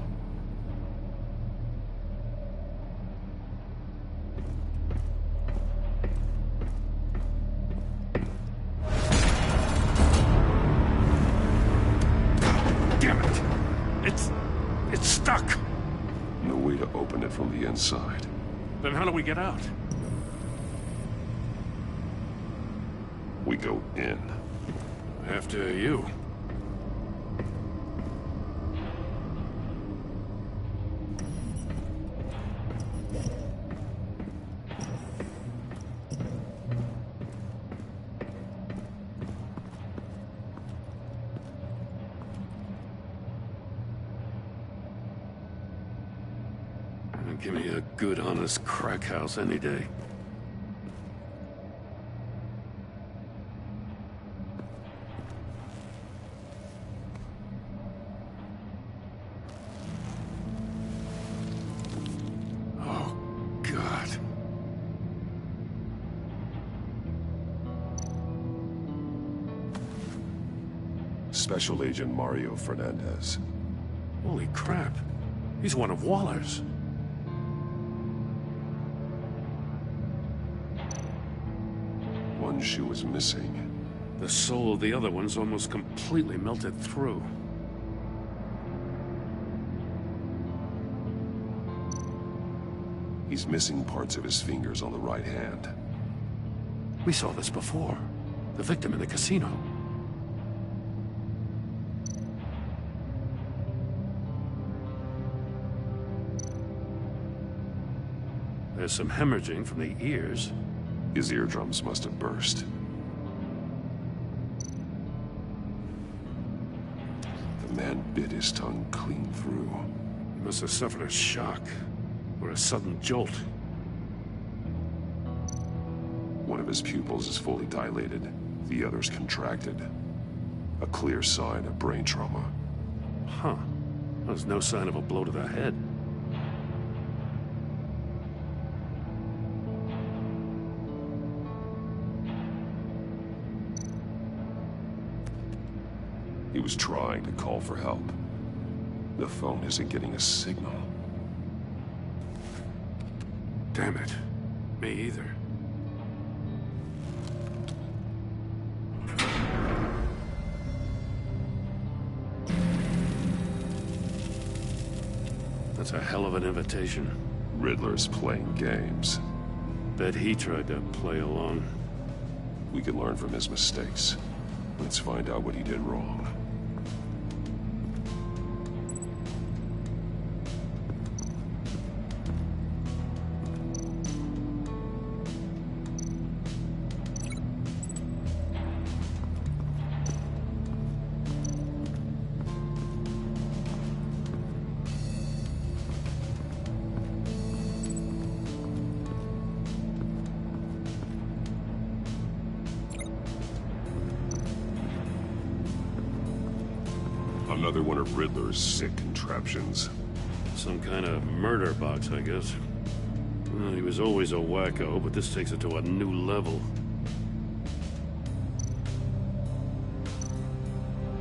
Damn it! It's stuck! No way to open it from the inside. Then how do we get out? We go in. After you. Give me a good, honest crack house any day. God. Special Agent Mario Fernandez. Holy crap. He's one of Waller's. One shoe is missing. The soul of the other one's almost completely melted through. He's missing parts of his fingers on the right hand. We saw this before. The victim in the casino. There's some hemorrhaging from the ears. His eardrums must have burst. The man bit his tongue clean through. He must have suffered a shock, or a sudden jolt. One of his pupils is fully dilated, the other's contracted. A clear sign of brain trauma. Huh. There's no sign of a blow to the head. He was trying to call for help. The phone isn't getting a signal. Damn it. Me either. That's a hell of an invitation. Riddler's playing games. Bet he tried to play along. We can learn from his mistakes. Let's find out what he did wrong. Another one of Riddler's sick contraptions. Some kind of murder box, I guess. Well, he was always a wacko, but this takes it to a new level.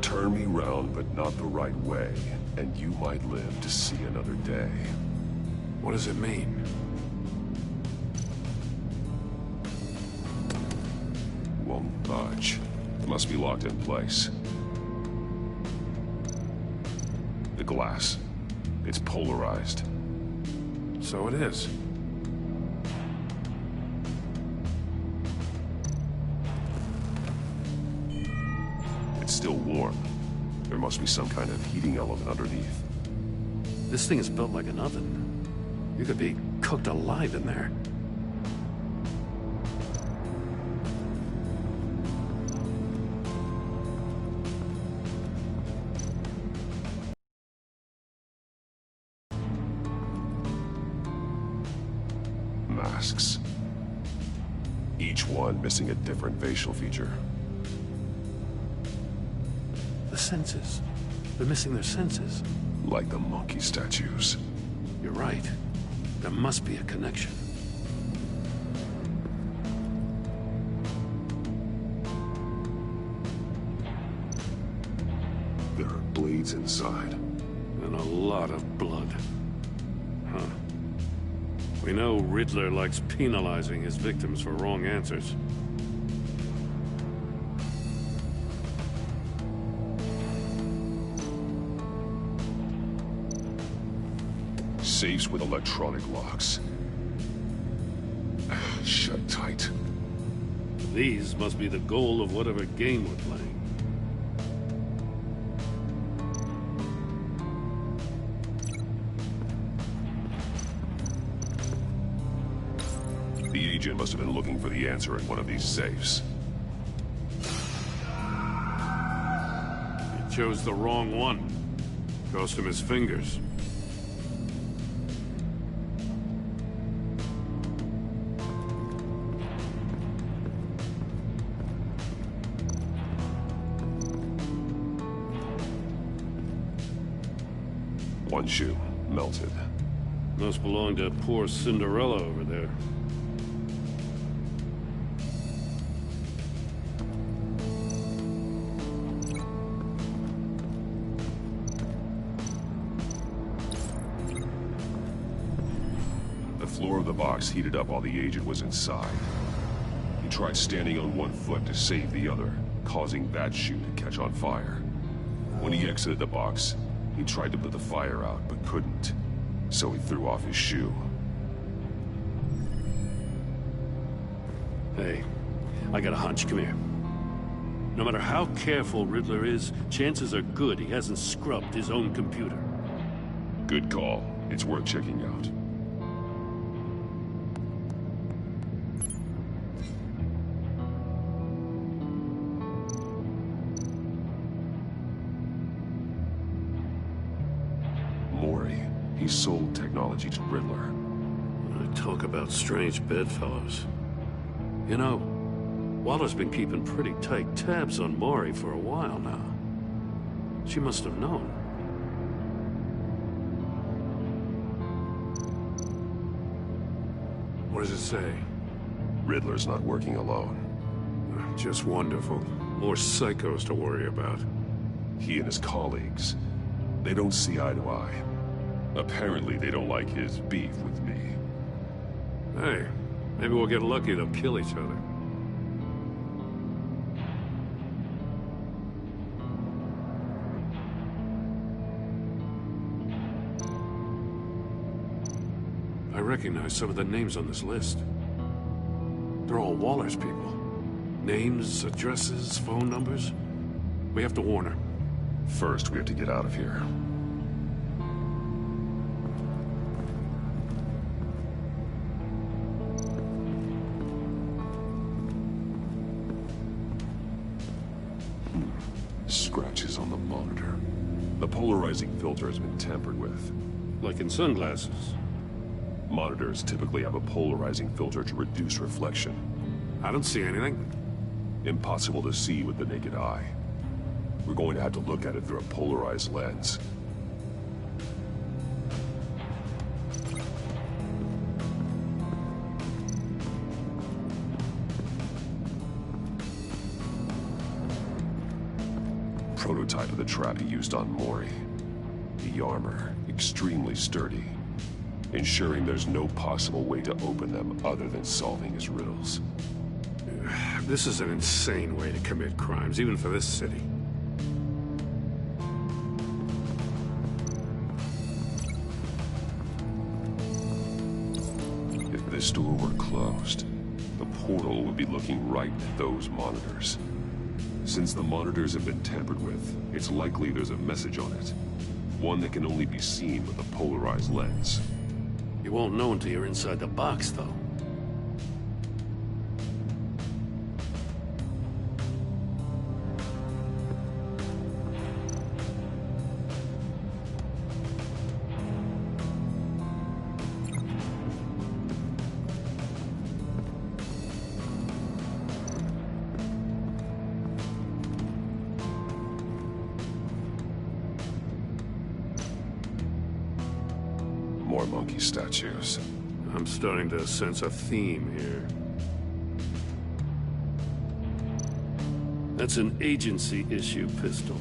Turn me round, but not the right way, and you might live to see another day. What does it mean? Won't budge. Must be locked in place. The glass. It's polarized. So it is. It's still warm. There must be some kind of heating element underneath. This thing is built like an oven. You could be cooked alive in there. Masks. Each one missing a different facial feature. The senses. They're missing their senses. Like the monkey statues. You're right. There must be a connection. There are blades inside. And a lot of blood. Huh. We know Riddler likes penalizing his victims for wrong answers. Safes with electronic locks. Shut tight. These must be the goal of whatever game we're playing. The agent must have been looking for the answer in one of these safes. He chose the wrong one. Cost him his fingers. One shoe, melted. Must belong to poor Cinderella over there. The floor of the box heated up while the agent was inside. He tried standing on one foot to save the other, causing that shoe to catch on fire. When he exited the box, he tried to put the fire out, but couldn't. So he threw off his shoe. Hey, I got a hunch. Come here. No matter how careful Riddler is, chances are good he hasn't scrubbed his own computer. Good call. It's worth checking out. He sold technology to Riddler. Talk about strange bedfellows. You know, Waller's been keeping pretty tight tabs on Maury for a while now. She must have known. What does it say? Riddler's not working alone. Just wonderful. More psychos to worry about. He and his colleagues, they don't see eye to eye. Apparently, they don't like his beef with me. Hey, maybe we'll get lucky. They'll kill each other. I recognize some of the names on this list. They're all Waller's people. Names, addresses, phone numbers. We have to warn her. First, we have to get out of here. Scratches on the monitor. The polarizing filter has been tampered with. Like in sunglasses. Monitors typically have a polarizing filter to reduce reflection. I don't see anything. Impossible to see with the naked eye. We're going to have to look at it through a polarized lens. Prototype of the trap he used on Maury. The armor, extremely sturdy, ensuring there's no possible way to open them other than solving his riddles. This is an insane way to commit crimes, even for this city. If this door were closed, the portal would be looking right at those monitors. Since the monitors have been tampered with, it's likely there's a message on it. One that can only be seen with a polarized lens. You won't know until you're inside the box, though. More monkey statues. I'm starting to sense a theme here. That's an agency-issue pistol.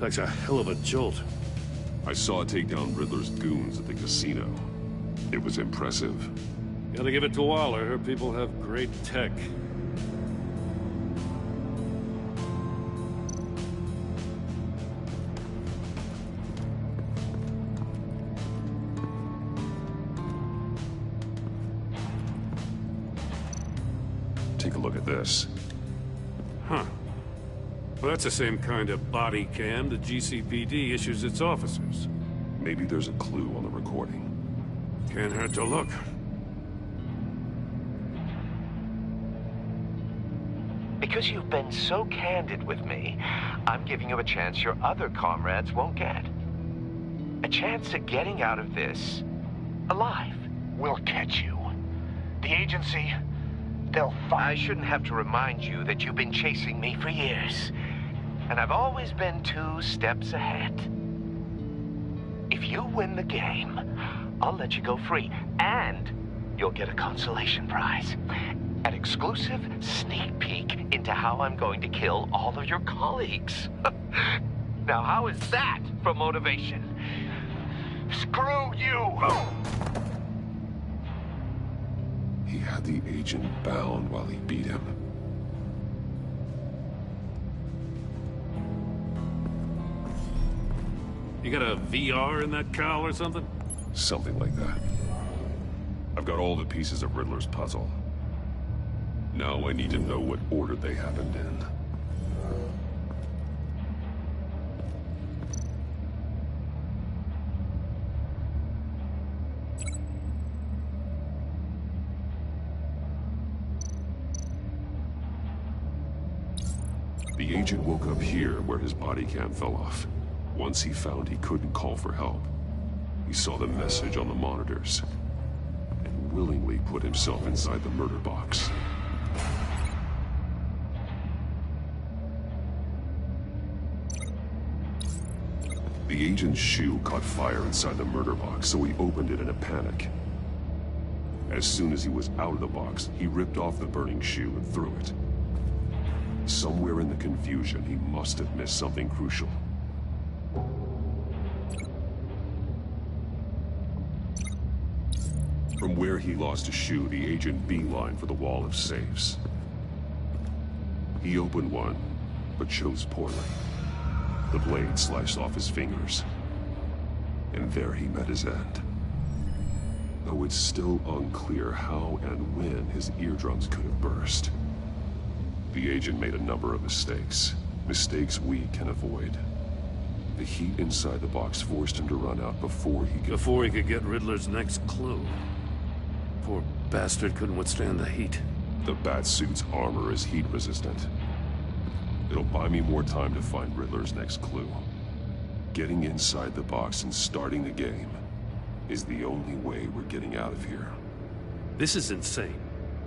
Packs a hell of a jolt. I saw it take down Riddler's goons at the casino. It was impressive. Gotta give it to Waller. Her people have great tech. Take a look at this. Huh. Well, that's the same kind of body cam the GCPD issues its officers. Maybe there's a clue on the recording. Can't hurt to look. Because you've been so candid with me, I'm giving you a chance your other comrades won't get. A chance at getting out of this alive. We'll catch you. The agency, they'll find... I shouldn't have to remind you that you've been chasing me for years. And I've always been 2 steps ahead. If you win the game, I'll let you go free. And you'll get a consolation prize. An exclusive sneak peek into how I'm going to kill all of your colleagues. Now, how is that for motivation? Screw you! He had the agent bound while he beat him. You got a VR in that cowl or something? Something like that. I've got all the pieces of Riddler's puzzle. Now I need to know what order they happened in. The agent woke up here where his body cam fell off. Once he found he couldn't call for help, he saw the message on the monitors and willingly put himself inside the murder box. The agent's shoe caught fire inside the murder box, so he opened it in a panic. As soon as he was out of the box, he ripped off the burning shoe and threw it. Somewhere in the confusion, he must have missed something crucial. From where he lost a shoe, the agent beelined for the wall of safes. He opened one, but chose poorly. The blade sliced off his fingers, and there he met his end. Though it's still unclear how and when his eardrums could have burst. The agent made a number of mistakes. Mistakes we can avoid. The heat inside the box forced him to run out before he could get Riddler's next clue. Poor bastard couldn't withstand the heat. The Batsuit's armor is heat resistant. It'll buy me more time to find Riddler's next clue. Getting inside the box and starting the game is the only way we're getting out of here. This is insane.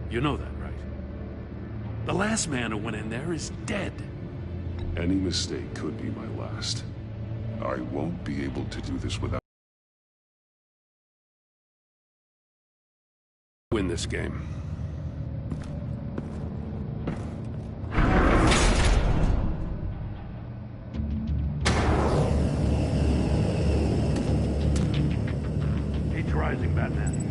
You know that, right? The last man who went in there is dead. Any mistake could be my last. I won't be able to do this without... Win this game. Heat's rising, Batman.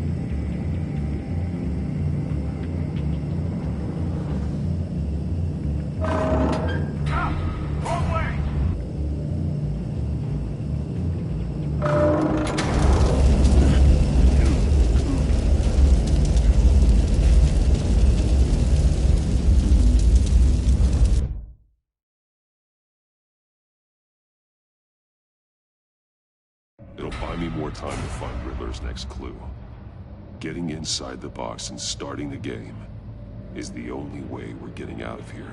It'll buy me more time to find Riddler's next clue. Getting inside the box and starting the game is the only way we're getting out of here.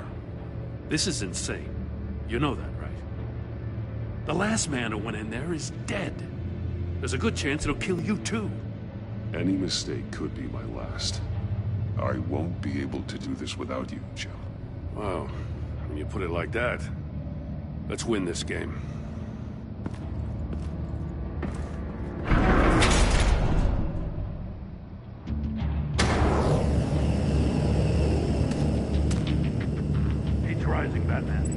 This is insane. You know that, right? The last man who went in there is dead. There's a good chance it'll kill you too. Any mistake could be my last. I won't be able to do this without you, Jim. Wow. When you put it like that, let's win this game. Heat's rising, Batman.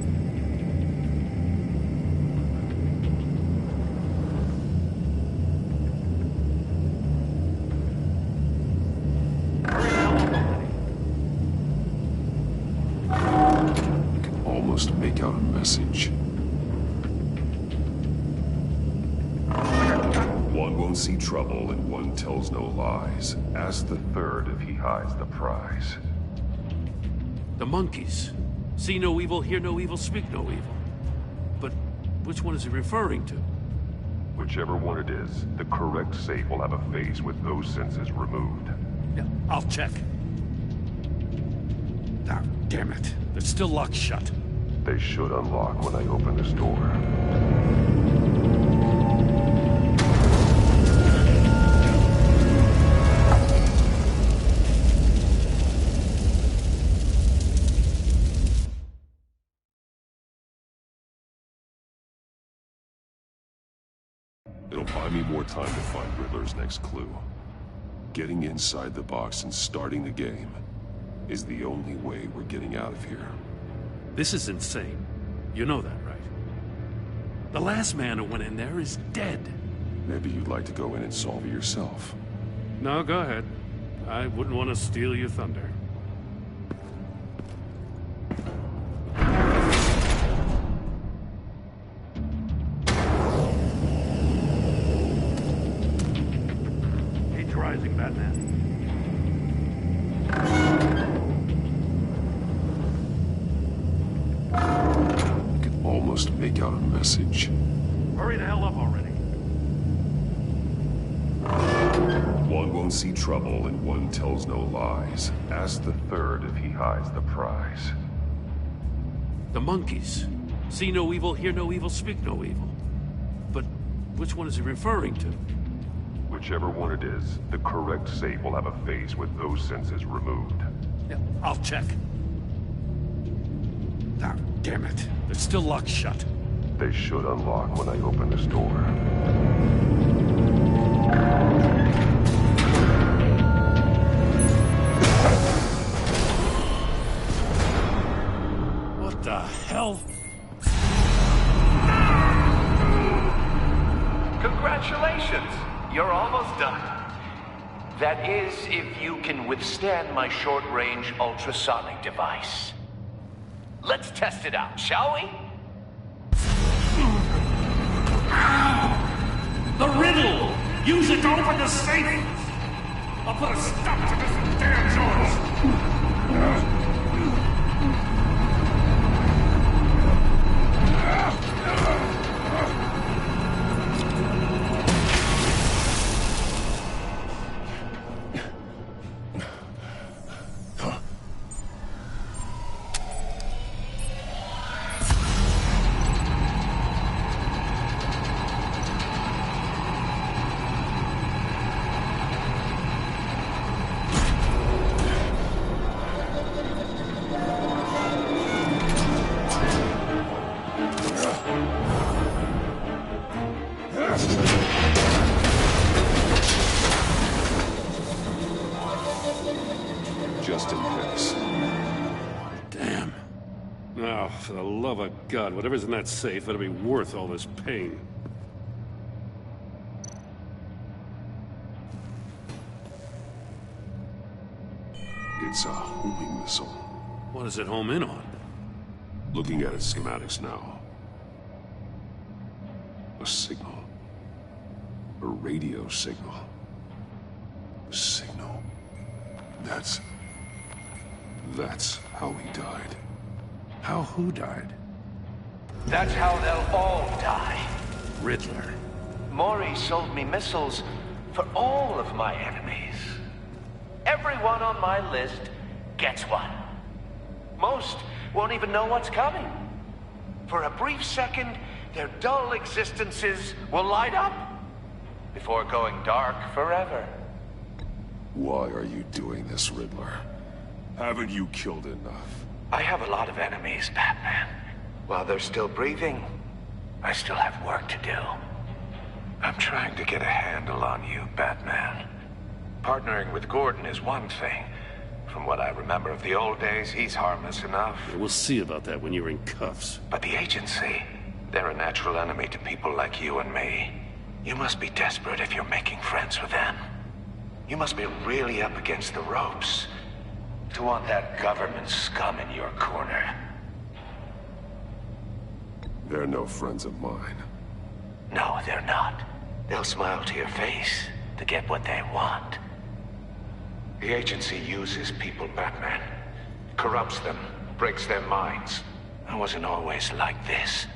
Almost make out a message. One won't see trouble and one tells no lies. Ask the third if he hides the prize. The monkeys. See no evil, hear no evil, speak no evil. But which one is he referring to? Whichever one it is, the correct safe will have a face with those senses removed. Yeah, I'll check. Ah, damn it. They're still locked shut. They should unlock when I open this door. It'll buy Buy me more time to find Riddler's next clue. Getting inside the box and starting the game is the only way we're getting out of here. This is insane. You know that, right? The last man who went in there is dead. Maybe you'd like to go in and solve it yourself. No, go ahead. I wouldn't want to steal your thunder. Age rising, Batman. I can almost make out a message. Hurry the hell up already. One won't see trouble and one tells no lies. Ask the third if he hides the prize. The monkeys. See no evil, hear no evil, speak no evil. But which one is he referring to? Whichever one it is, the correct safe will have a face with those senses removed. Yeah, I'll check. Ah, damn it. They're still locked shut. They should unlock when I open this door. What the hell? Congratulations! You're almost done. That is, if you can withstand my short-range ultrasonic device. Let's test it out, shall we? The riddle! Use it to open the safe! I'll put a stop to this damn noise! Just in case. Damn. Oh, for the love of God, whatever's in that safe better be worth all this pain. It's a homing missile. What does it home in on? Looking at its schematics now. A signal. A radio signal. A signal. That's how he died. How who died? That's how they'll all die. Riddler. Mori sold me missiles for all of my enemies. Everyone on my list gets one. Most won't even know what's coming. For a brief second, their dull existences will light up before going dark forever. Why are you doing this, Riddler? Haven't you killed enough? I have a lot of enemies, Batman. While they're still breathing, I still have work to do. I'm trying to get a handle on you, Batman. Partnering with Gordon is one thing. From what I remember of the old days, he's harmless enough. Yeah, we'll see about that when you're in cuffs. But the agency, they're a natural enemy to people like you and me. You must be desperate if you're making friends with them. You must be really up against the ropes to want that government scum in your corner. They're no friends of mine. No, they're not. They'll smile to your face to get what they want. The agency uses people, Batman. Corrupts them, breaks their minds. I wasn't always like this.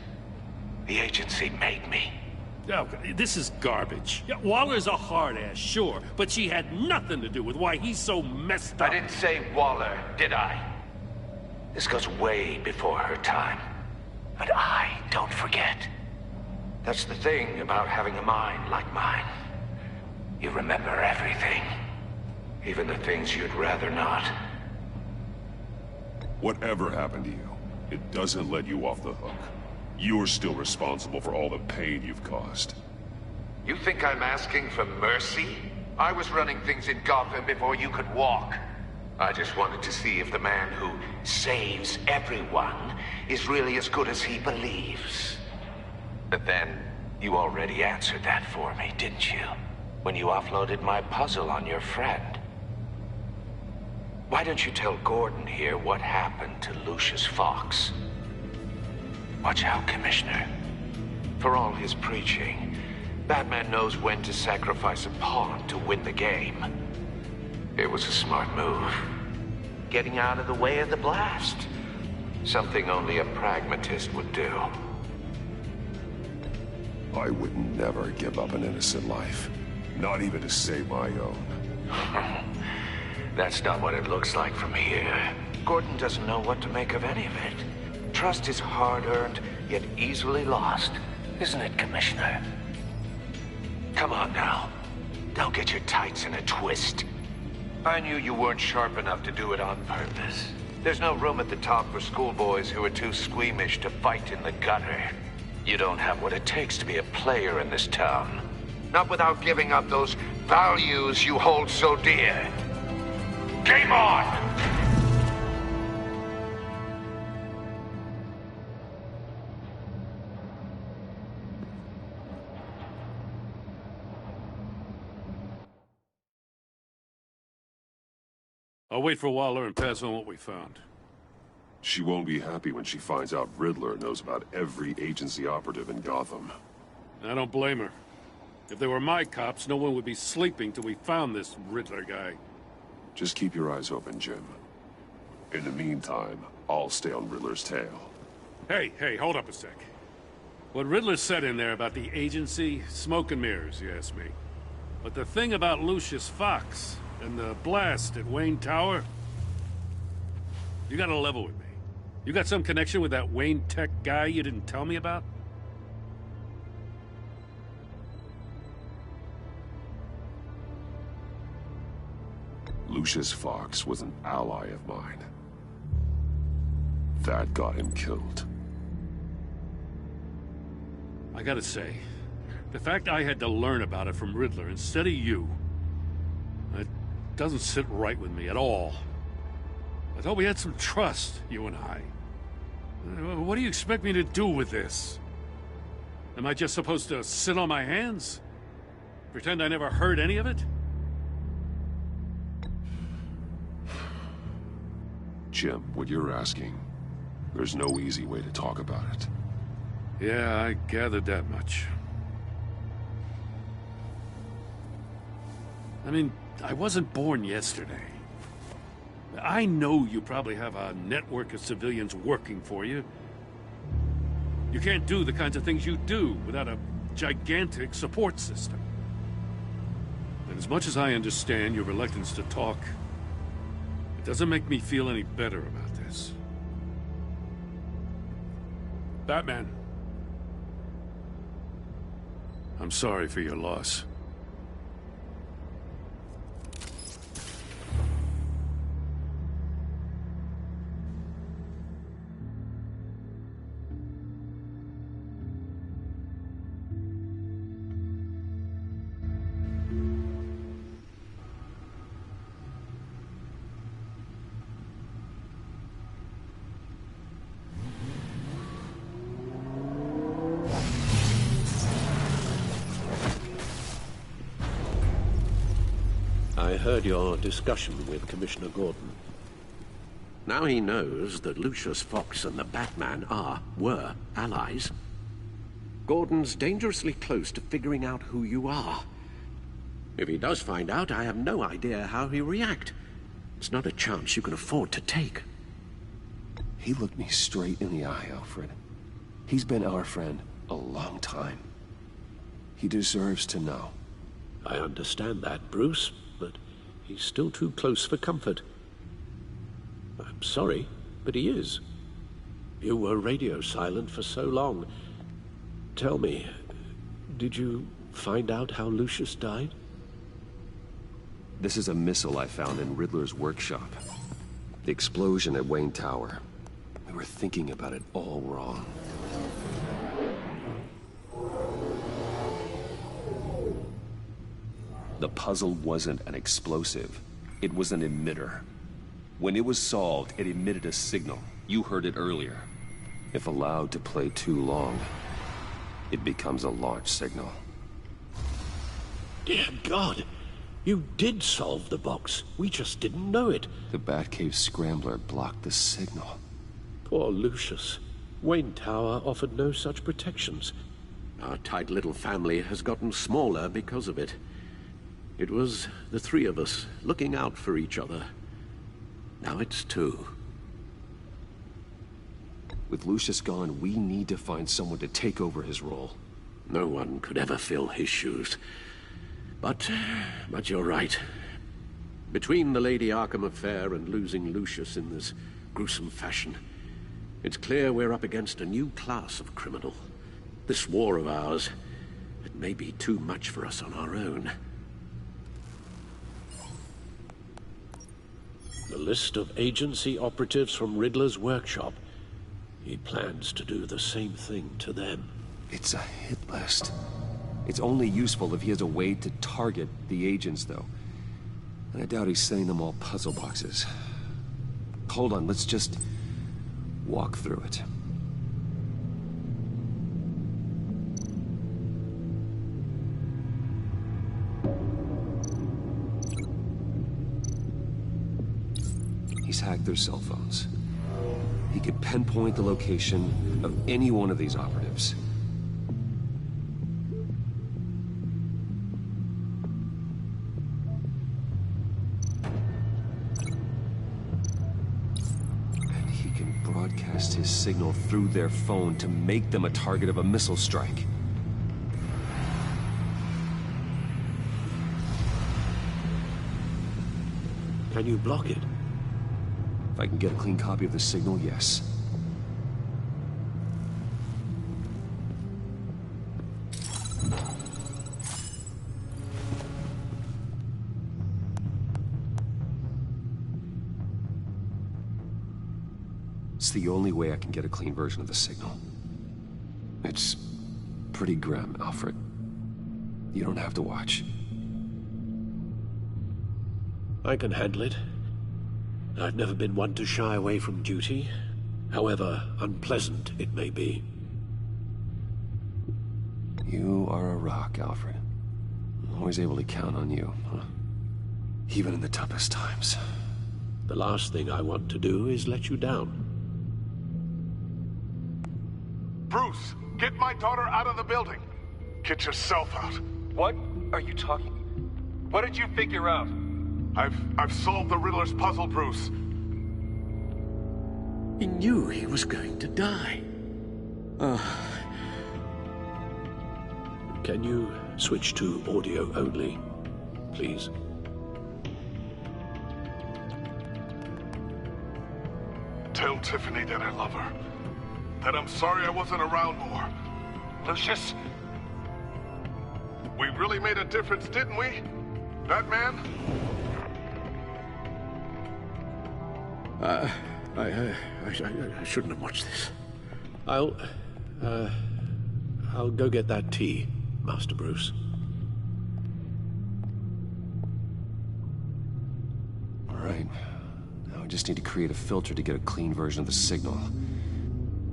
The agency made me. Oh, this is garbage. Yeah, Waller's a hard-ass, sure, but she had nothing to do with why he's so messed up. I didn't say Waller, did I? This goes way before her time. But I don't forget. That's the thing about having a mind like mine. You remember everything. Even the things you'd rather not. Whatever happened to you, it doesn't let you off the hook. You're still responsible for all the pain you've caused. You think I'm asking for mercy? I was running things in Gotham before you could walk. I just wanted to see if the man who saves everyone is really as good as he believes. But then, you already answered that for me, didn't you? When you offloaded my puzzle on your friend. Why don't you tell Gordon here what happened to Lucius Fox? Watch out, Commissioner. For all his preaching, Batman knows when to sacrifice a pawn to win the game. It was a smart move. Getting out of the way of the blast. Something only a pragmatist would do. I would never give up an innocent life. Not even to save my own. That's not what it looks like from here. Gordon doesn't know what to make of any of it. Trust is hard-earned, yet easily lost. Isn't it, Commissioner? Come on now. Don't get your tights in a twist. I knew you weren't sharp enough to do it on purpose. There's no room at the top for schoolboys who are too squeamish to fight in the gutter. You don't have what it takes to be a player in this town. Not without giving up those values you hold so dear. Game on! I'll wait for Waller and pass on what we found. She won't be happy when she finds out Riddler knows about every agency operative in Gotham. I don't blame her. If they were my cops, no one would be sleeping till we found this Riddler guy. Just keep your eyes open, Jim. In the meantime, I'll stay on Riddler's tail. Hey, hold up a sec. What Riddler said in there about the agency, smoke and mirrors, you ask me. But the thing about Lucius Fox and the blast at Wayne Tower, you gotta level with me. You got some connection with that Wayne Tech guy you didn't tell me about? Lucius Fox was an ally of mine. That got him killed. I gotta say, the fact I had to learn about it from Riddler instead of you, it doesn't sit right with me at all. I thought we had some trust, you and I. What do you expect me to do with this? Am I just supposed to sit on my hands? Pretend I never heard any of it? Jim, what you're asking, there's no easy way to talk about it. Yeah, I gathered that much. I mean, I wasn't born yesterday. I know you probably have a network of civilians working for you. You can't do the kinds of things you do without a gigantic support system. And as much as I understand your reluctance to talk, it doesn't make me feel any better about this. Batman. I'm sorry for your loss. I heard your discussion with Commissioner Gordon. Now he knows that Lucius Fox and the Batman were allies. Gordon's dangerously close to figuring out who you are. If he does find out, I have no idea how he'll react. It's not a chance you can afford to take. He looked me straight in the eye, Alfred. He's been our friend a long time. He deserves to know. I understand that, Bruce, but he's still too close for comfort. I'm sorry, but he is. You were radio silent for so long. Tell me, did you find out how Lucius died? This is a missile I found in Riddler's workshop. The explosion at Wayne Tower. We were thinking about it all wrong. The puzzle wasn't an explosive. It was an emitter. When it was solved, it emitted a signal. You heard it earlier. If allowed to play too long, it becomes a launch signal. Dear God! You did solve the box. We just didn't know it. The Batcave Scrambler blocked the signal. Poor Lucius. Wayne Tower offered no such protections. Our tight little family has gotten smaller because of it. It was the three of us looking out for each other. Now it's two. With Lucius gone, we need to find someone to take over his role. No one could ever fill his shoes. But you're right. Between the Lady Arkham affair and losing Lucius in this gruesome fashion, it's clear we're up against a new class of criminal. This war of ours, it may be too much for us on our own. The list of agency operatives from Riddler's workshop. He plans to do the same thing to them. It's a hit list. It's only useful if he has a way to target the agents, though. And I doubt he's sending them all puzzle boxes. Hold on, let's just walk through it. He's hacked their cell phones. He could pinpoint the location of any one of these operatives. And he can broadcast his signal through their phone to make them a target of a missile strike. Can you block it? If I can get a clean copy of the signal, yes. It's the only way I can get a clean version of the signal. It's pretty grim, Alfred. You don't have to watch. I can handle it. I've never been one to shy away from duty, however unpleasant it may be. You are a rock, Alfred. I'm always able to count on you, huh? Even in the toughest times. The last thing I want to do is let you down. Bruce, get my daughter out of the building. Get yourself out. What are you talking? What did you figure out? I've solved the Riddler's puzzle, Bruce. He knew he was going to die. Can you switch to audio only, please? Tell Tiffany that I love her. That I'm sorry I wasn't around more. Lucius? We really made a difference, didn't we? Batman? I shouldn't have watched this. I'll go get that tea, Master Bruce. All right. Now I just need to create a filter to get a clean version of the signal.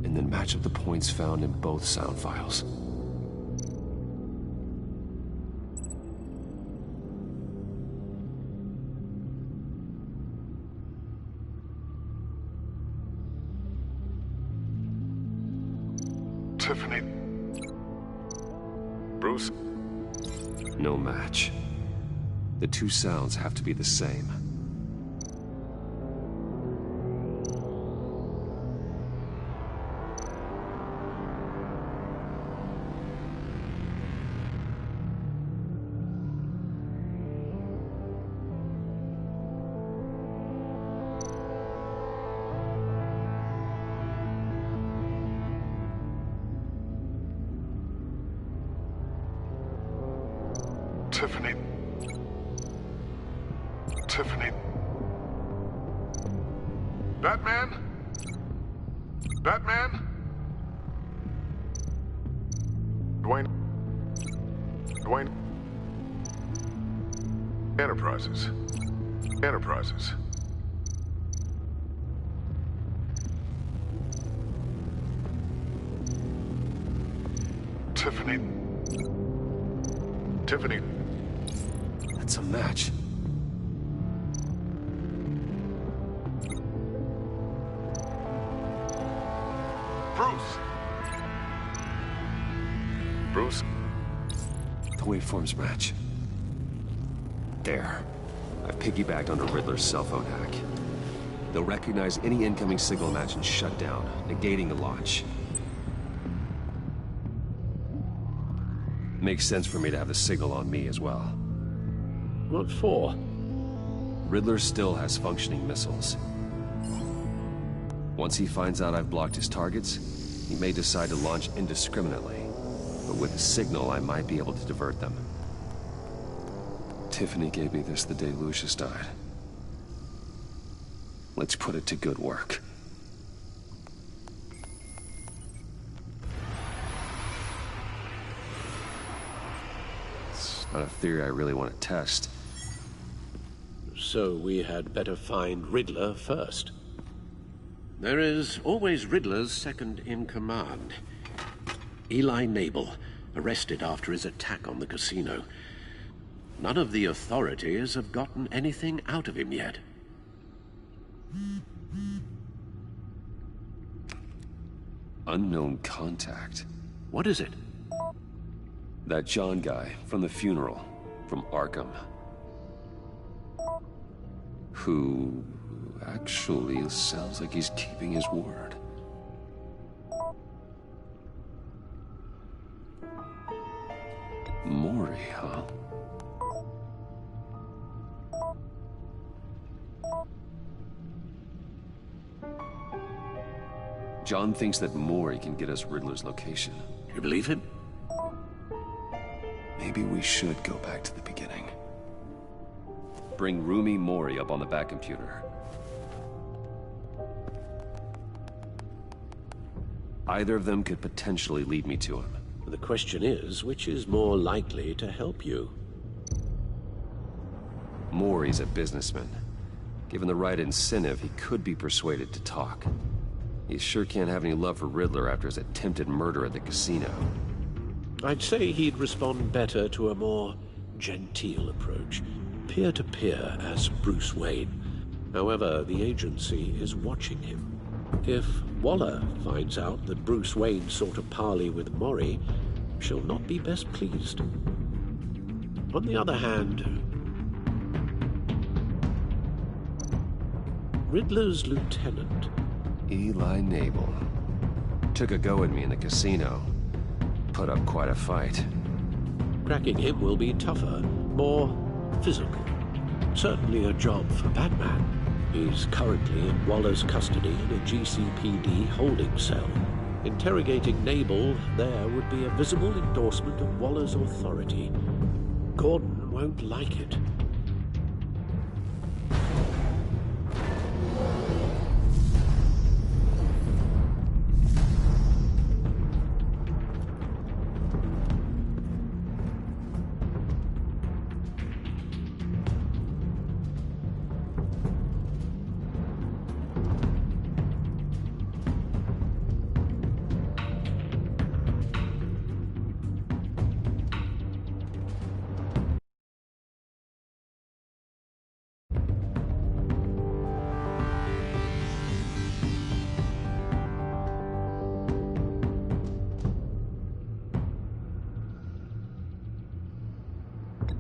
And then match up the points found in both sound files. Tiffany. Bruce? No match. The two sounds have to be the same. Tiffany. Tiffany. Batman? Batman? Dwayne? Enterprises. Enterprises. Tiffany. Tiffany. That's a match. Bruce. Bruce. The waveforms match. There. I've piggybacked onto Riddler's cell phone hack. They'll recognize any incoming signal match and shut down, negating the launch. Makes sense for me to have the signal on me as well. What for? Riddler still has functioning missiles. Once he finds out I've blocked his targets, he may decide to launch indiscriminately. But with the signal, I might be able to divert them. Tiffany gave me this the day Lucius died. Let's put it to good work. It's not a theory I really want to test. So we had better find Riddler first. There is always Riddler's second in command. Eli Nabel, arrested after his attack on the casino. None of the authorities have gotten anything out of him yet. Unknown contact. What is it? That John guy from the funeral, from Arkham. Who actually sounds like he's keeping his word. Mori, huh? John thinks that Mori can get us Riddler's location. You believe him? Maybe we should go back to the beginning. Bring Rumi Mori up on the back computer. Either of them could potentially lead me to him. The question is, which is more likely to help you? Mori's a businessman. Given the right incentive, he could be persuaded to talk. He sure can't have any love for Riddler after his attempted murder at the casino. I'd say he'd respond better to a more genteel approach. Peer-to-peer as Bruce Wayne. However, the agency is watching him. If Waller finds out that Bruce Wayne sought a parley with Mori, she'll not be best pleased. On the other hand, Riddler's lieutenant, Eli Nabel, took a go at me in the casino. Put up quite a fight. Cracking him will be tougher, more physical. Certainly a job for Batman. He's currently in Waller's custody in a GCPD holding cell. Interrogating Nabel there would be a visible endorsement of Waller's authority. Gordon won't like it.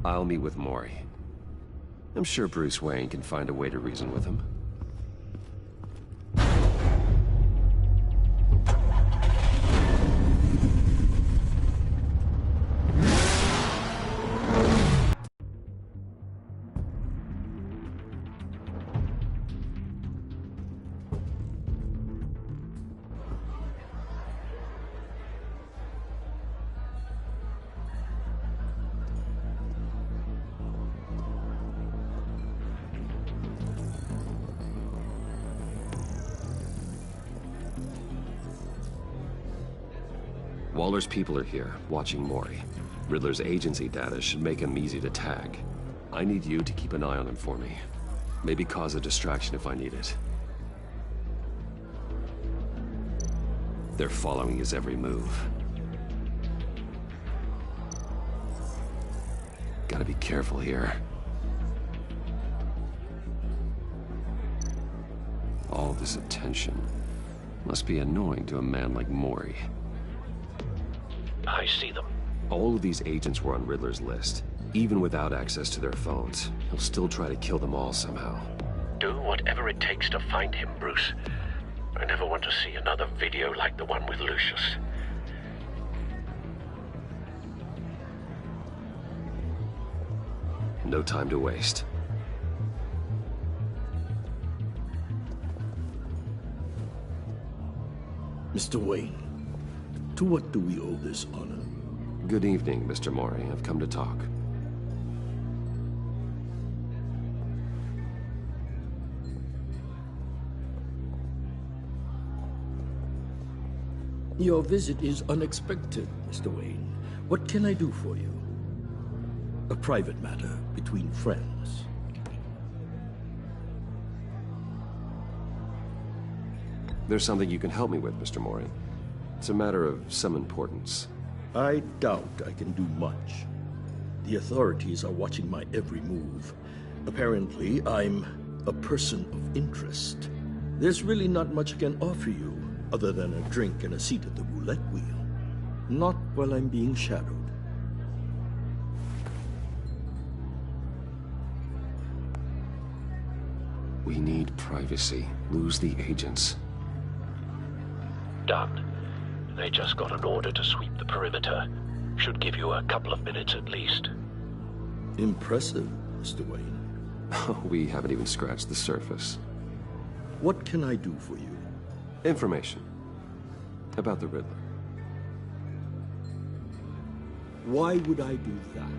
I'll meet with Mori. I'm sure Bruce Wayne can find a way to reason with him. Waller's people are here, watching Mori. Riddler's agency data should make him easy to tag. I need you to keep an eye on him for me. Maybe cause a distraction if I need it. They're following his every move. Gotta be careful here. All this attention must be annoying to a man like Mori. I see them. All of these agents were on Riddler's list. Even without access to their phones, he'll still try to kill them all somehow. Do whatever it takes to find him, Bruce. I never want to see another video like the one with Lucius. No time to waste. Mr. Wayne, to what do we owe this honor? Good evening, Mr. Mori. I've come to talk. Your visit is unexpected, Mr. Wayne. What can I do for you? A private matter between friends. There's something you can help me with, Mr. Mori. It's a matter of some importance. I doubt I can do much. The authorities are watching my every move. Apparently, I'm a person of interest. There's really not much I can offer you, other than a drink and a seat at the roulette wheel. Not while I'm being shadowed. We need privacy. Lose the agents. Done. They just got an order to sweep the perimeter. Should give you a couple of minutes at least. Impressive, Mr. Wayne. We haven't even scratched the surface. What can I do for you? Information. About the Riddler. Why would I do that?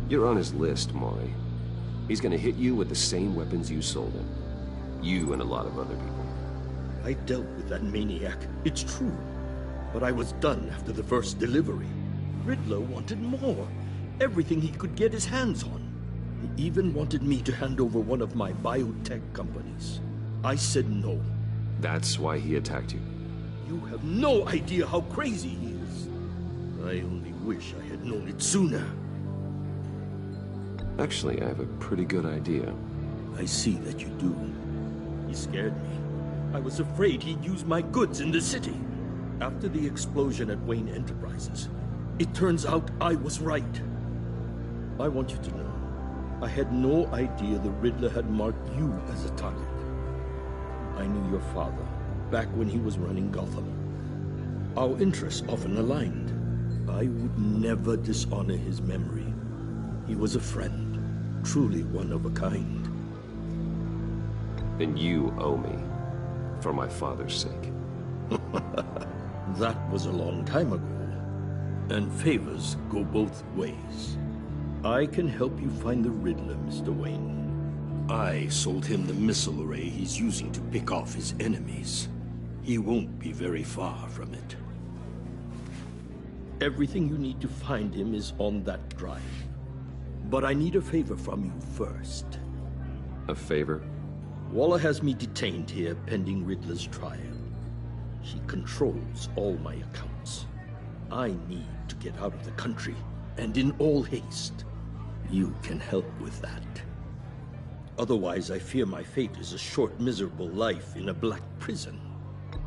You're on his list, Mori. He's gonna hit you with the same weapons you sold him. You and a lot of other people. I dealt with that maniac, it's true. But I was done after the first delivery. Riddler wanted more. Everything he could get his hands on. He even wanted me to hand over one of my biotech companies. I said no. That's why he attacked you. You have no idea how crazy he is. I only wish I had known it sooner. Actually, I have a pretty good idea. I see that you do. He scared me. I was afraid he'd use my goods in the city. After the explosion at Wayne Enterprises, it turns out I was right. I want you to know, I had no idea the Riddler had marked you as a target. I knew your father, back when he was running Gotham. Our interests often aligned. I would never dishonor his memory. He was a friend, truly one of a kind. Then you owe me, for my father's sake. That was a long time ago, and favors go both ways. I can help you find the Riddler, Mr. Wayne. I sold him the missile array he's using to pick off his enemies. He won't be very far from it. Everything you need to find him is on that drive. But I need a favor from you first. A favor? Waller has me detained here pending Riddler's trial. He controls all my accounts. I need to get out of the country, and in all haste. You can help with that. Otherwise, I fear my fate is a short, miserable life in a black prison.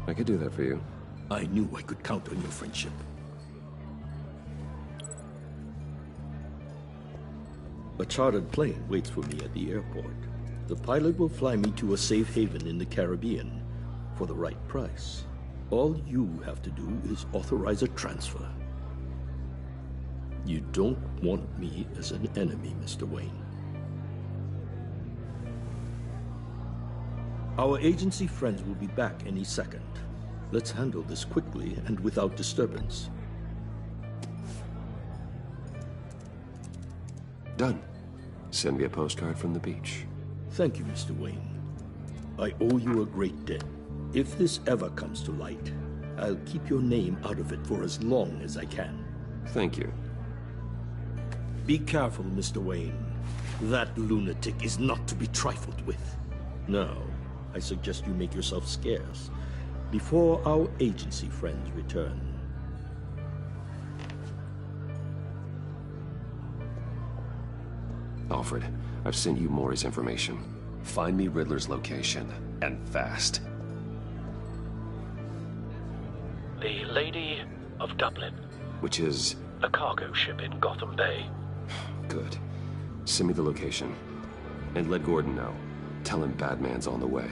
I could do that for you. I knew I could count on your friendship. A chartered plane waits for me at the airport. The pilot will fly me to a safe haven in the Caribbean for the right price. All you have to do is authorize a transfer. You don't want me as an enemy, Mr. Wayne. Our agency friends will be back any second. Let's handle this quickly and without disturbance. Done. Send me a postcard from the beach. Thank you, Mr. Wayne. I owe you a great debt. If this ever comes to light, I'll keep your name out of it for as long as I can. Thank you. Be careful, Mr. Wayne. That lunatic is not to be trifled with. Now, I suggest you make yourself scarce before our agency friends return. Alfred, I've sent you Maury's information. Find me Riddler's location, and fast. The Lady of Dublin. Which is? A cargo ship in Gotham Bay. Good. Send me the location. And let Gordon know. Tell him Batman's on the way.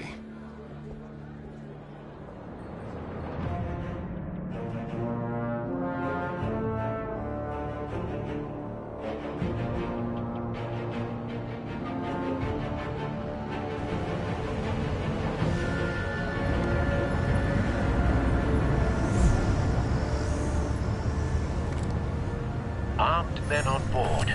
Armed men on board.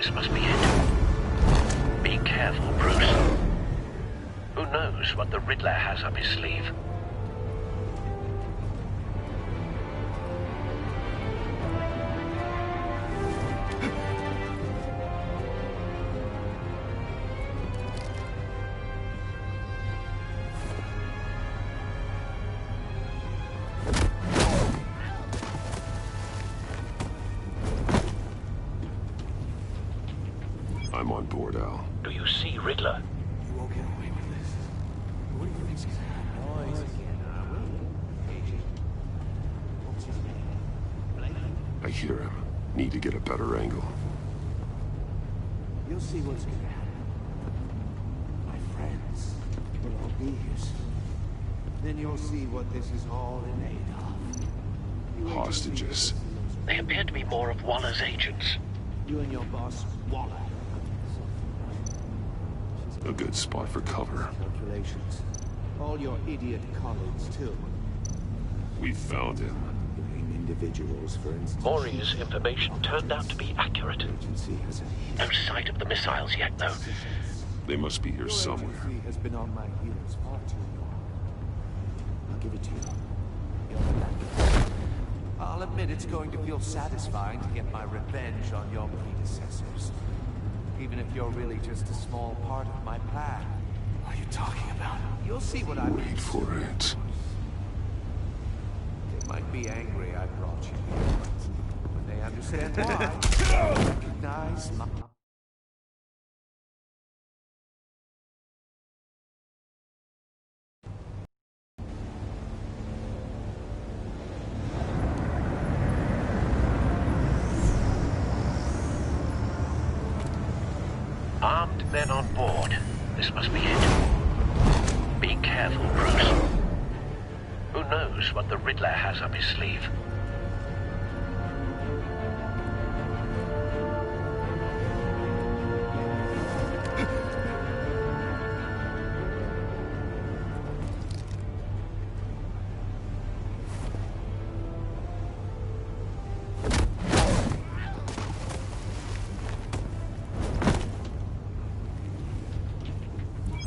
This must be it. Be careful, Bruce. Who knows what the Riddler has up his sleeve? I'm on board, Al. Do you see Riddler? You won't get away with this. What do you think's gonna happen? I hear him. Need to get a better angle. You'll see what's gonna happen. My friends will all be here soon. Then you'll see what this is all in aid of. Hostages. They appear to be more of Waller's agents. You and your boss, Waller. A good spot for cover. Calculations. All your idiot colleagues, too. We found him. Individuals, for instance. Maury's information turned out to be accurate. No sight of the missiles yet, though. They must be here somewhere. Your agency has been on my heels far too long. I'll give it to you. You're lucky. I'll admit it's going to feel satisfying to get my revenge on your predecessors. Even if you're really just a small part of my plan. What are you talking about? You'll see what I mean. Wait for it. They might be angry I brought you here, but when they understand why, they'll recognize my... Armed men on board. This must be it. Be careful, Bruce. Who knows what the Riddler has up his sleeve?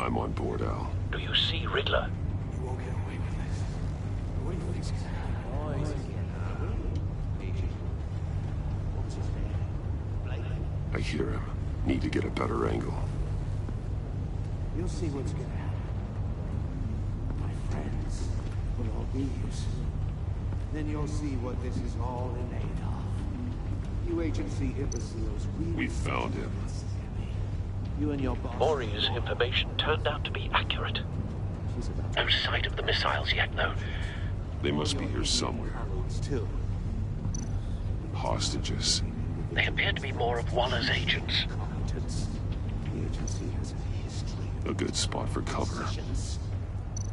I'm on board, Al. Do you see Riddler? You won't get away with this. What do you think's gonna happen? I hear him. Need to get a better angle. You'll see what's gonna happen. My friends will all be here soon. Then you'll see what this is all in aid of. You agency imbeciles really... We found him. You and your boss... Maury's information turned out to be accurate. No sight of the missiles yet, though. They must be here somewhere. Too. Hostages. They appear to be more of Waller's agents. The agency has a history. A good spot for cover.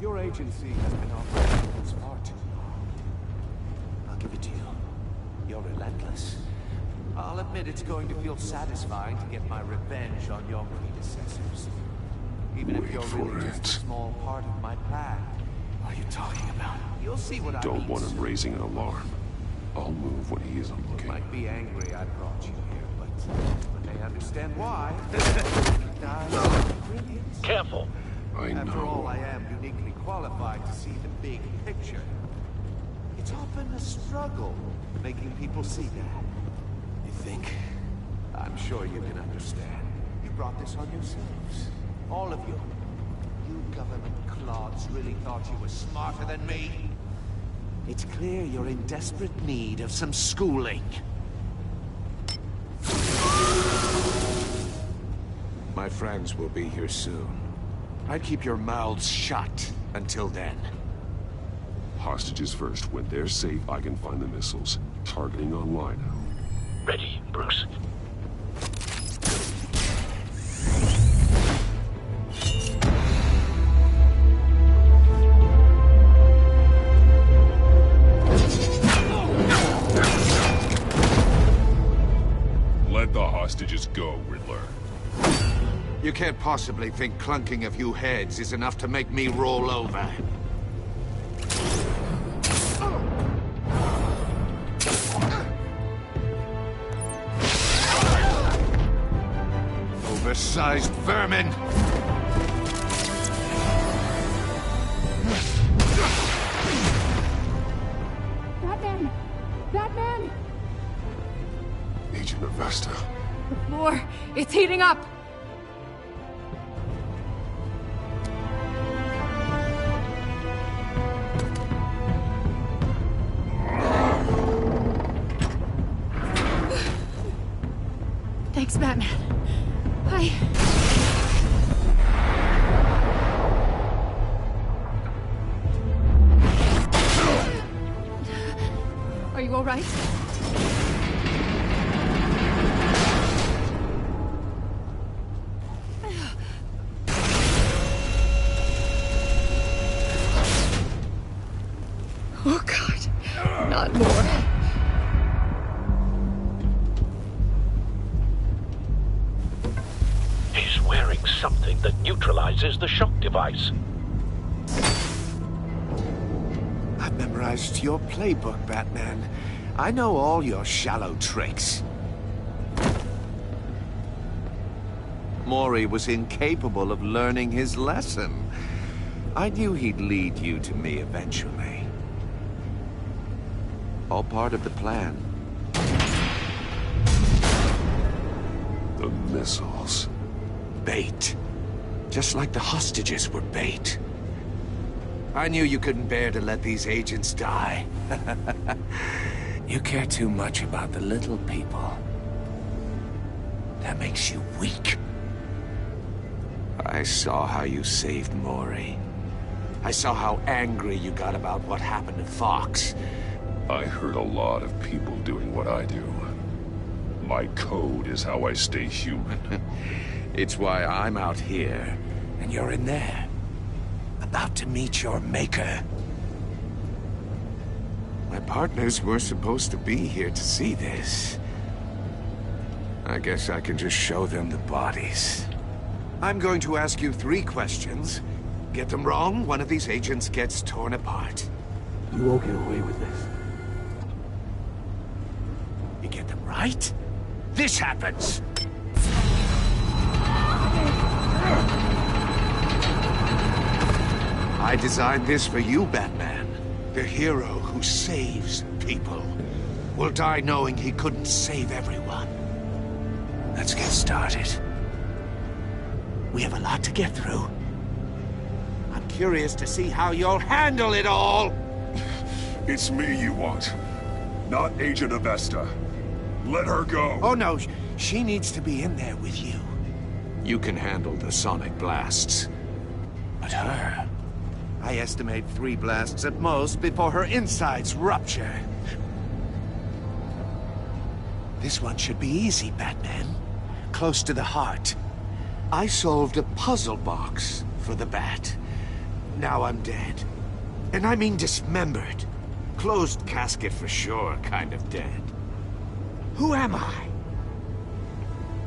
Your agency has been on my heels far too long. I'll give it to you. You're relentless. I'll admit it's going to feel satisfying to get my revenge on your predecessors. Even if you're really just a small part of my plan. What are you talking about? You'll see what I Don't mean want him soon. raising an alarm. I'll move when he isn't looking. Might be angry I brought you here, but when they understand why, they'll recognize my brilliance. Careful. I know. After all, I am uniquely qualified to see the big picture. It's often a struggle making people see that. You think? I'm sure you can understand. You brought this on yourselves. All of you. You government clods really thought you were smarter than me? It's clear you're in desperate need of some schooling. My friends will be here soon. I'd keep your mouths shut until then. Hostages first. When they're safe, I can find the missiles. Targeting online. Ready, Bruce. Let the hostages go, Riddler. You can't possibly think clunking a few heads is enough to make me roll over. Ant-sized vermin! Batman! Batman! Agent Avesta. The floor, it's heating up! Thanks, Batman. Are you all right? Oh, God. Not more. He's wearing something that neutralizes the shock device. I've memorized your playbook, Batman. I know all your shallow tricks. Mori was incapable of learning his lesson. I knew he'd lead you to me eventually. All part of the plan. The missiles. Bait. Just like the hostages were bait. I knew you couldn't bear to let these agents die. You care too much about the little people. That makes you weak. I saw how you saved Mori. I saw how angry you got about what happened to Fox. I heard a lot of people doing what I do. My code is how I stay human. It's why I'm out here, and you're in there. About to meet your maker. My partners were supposed to be here to see this. I guess I can just show them the bodies. I'm going to ask you 3 questions. Get them wrong, one of these agents gets torn apart. You won't get away with this. You get them right, this happens! I designed this for you, Batman. The hero who saves people will die knowing he couldn't save everyone. Let's get started. We have a lot to get through. I'm curious to see how you'll handle it all. It's me you want, not Agent Avesta. Let her go. Oh no, she needs to be in there with you. You can handle the sonic blasts. But her... I estimate 3 blasts at most before her insides rupture. This one should be easy, Batman. Close to the heart. I solved a puzzle box for the Bat. Now I'm dead. And I mean dismembered. Closed casket for sure, kind of dead. Who am I?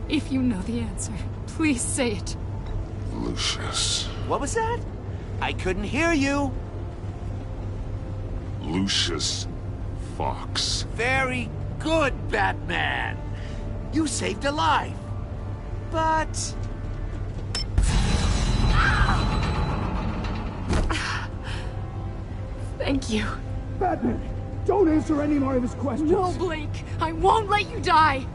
If you know the answer, please say it. Lucius. What was that? I couldn't hear you. Lucius Fox. Very good, Batman. You saved a life. But... Thank you. Batman, don't answer any more of his questions. No, Blake. I won't let you die.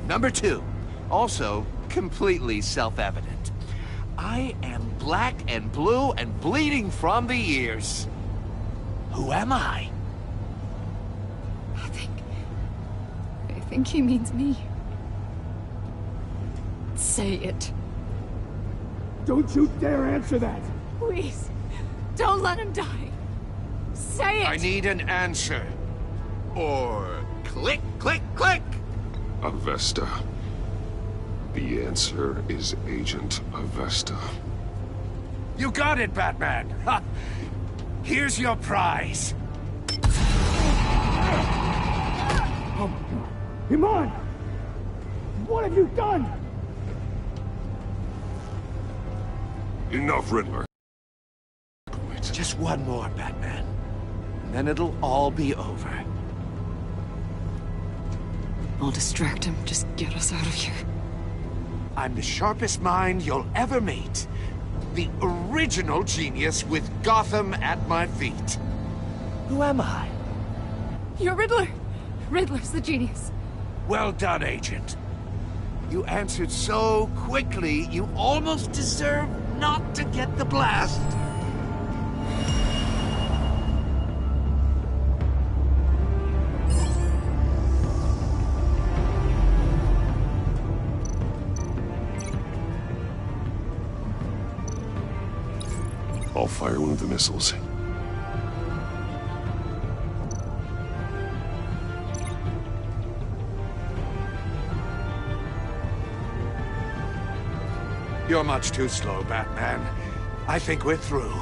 Number 2. Also, completely self-evident. I am black and blue and bleeding from the ears. Who am I? I think he means me. Say it. Don't you dare answer that! Please, don't let him die. Say it! I need an answer. Or click, click, click! Avesta. The answer is Agent Avesta. You got it, Batman! Ha. Here's your prize. Oh, Iman! What have you done? Enough, Riddler. Just one more, Batman. And then it'll all be over. I'll distract him. Just get us out of here. I'm the sharpest mind you'll ever meet. The original genius with Gotham at my feet. Who am I? You're Riddler. Riddler's the genius. Well done, Agent. You answered so quickly, you almost deserve not to get the blast. I'll fire one of the missiles. You're much too slow, Batman. I think we're through.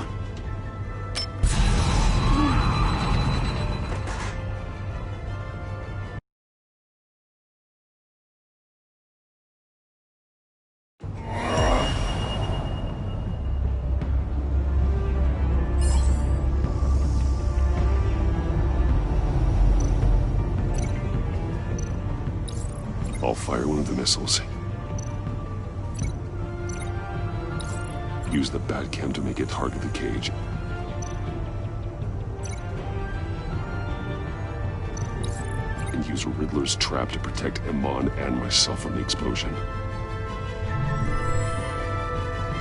I'll fire one of the missiles. Use the Batcam to make it target the cage. And use Riddler's trap to protect Iman and myself from the explosion.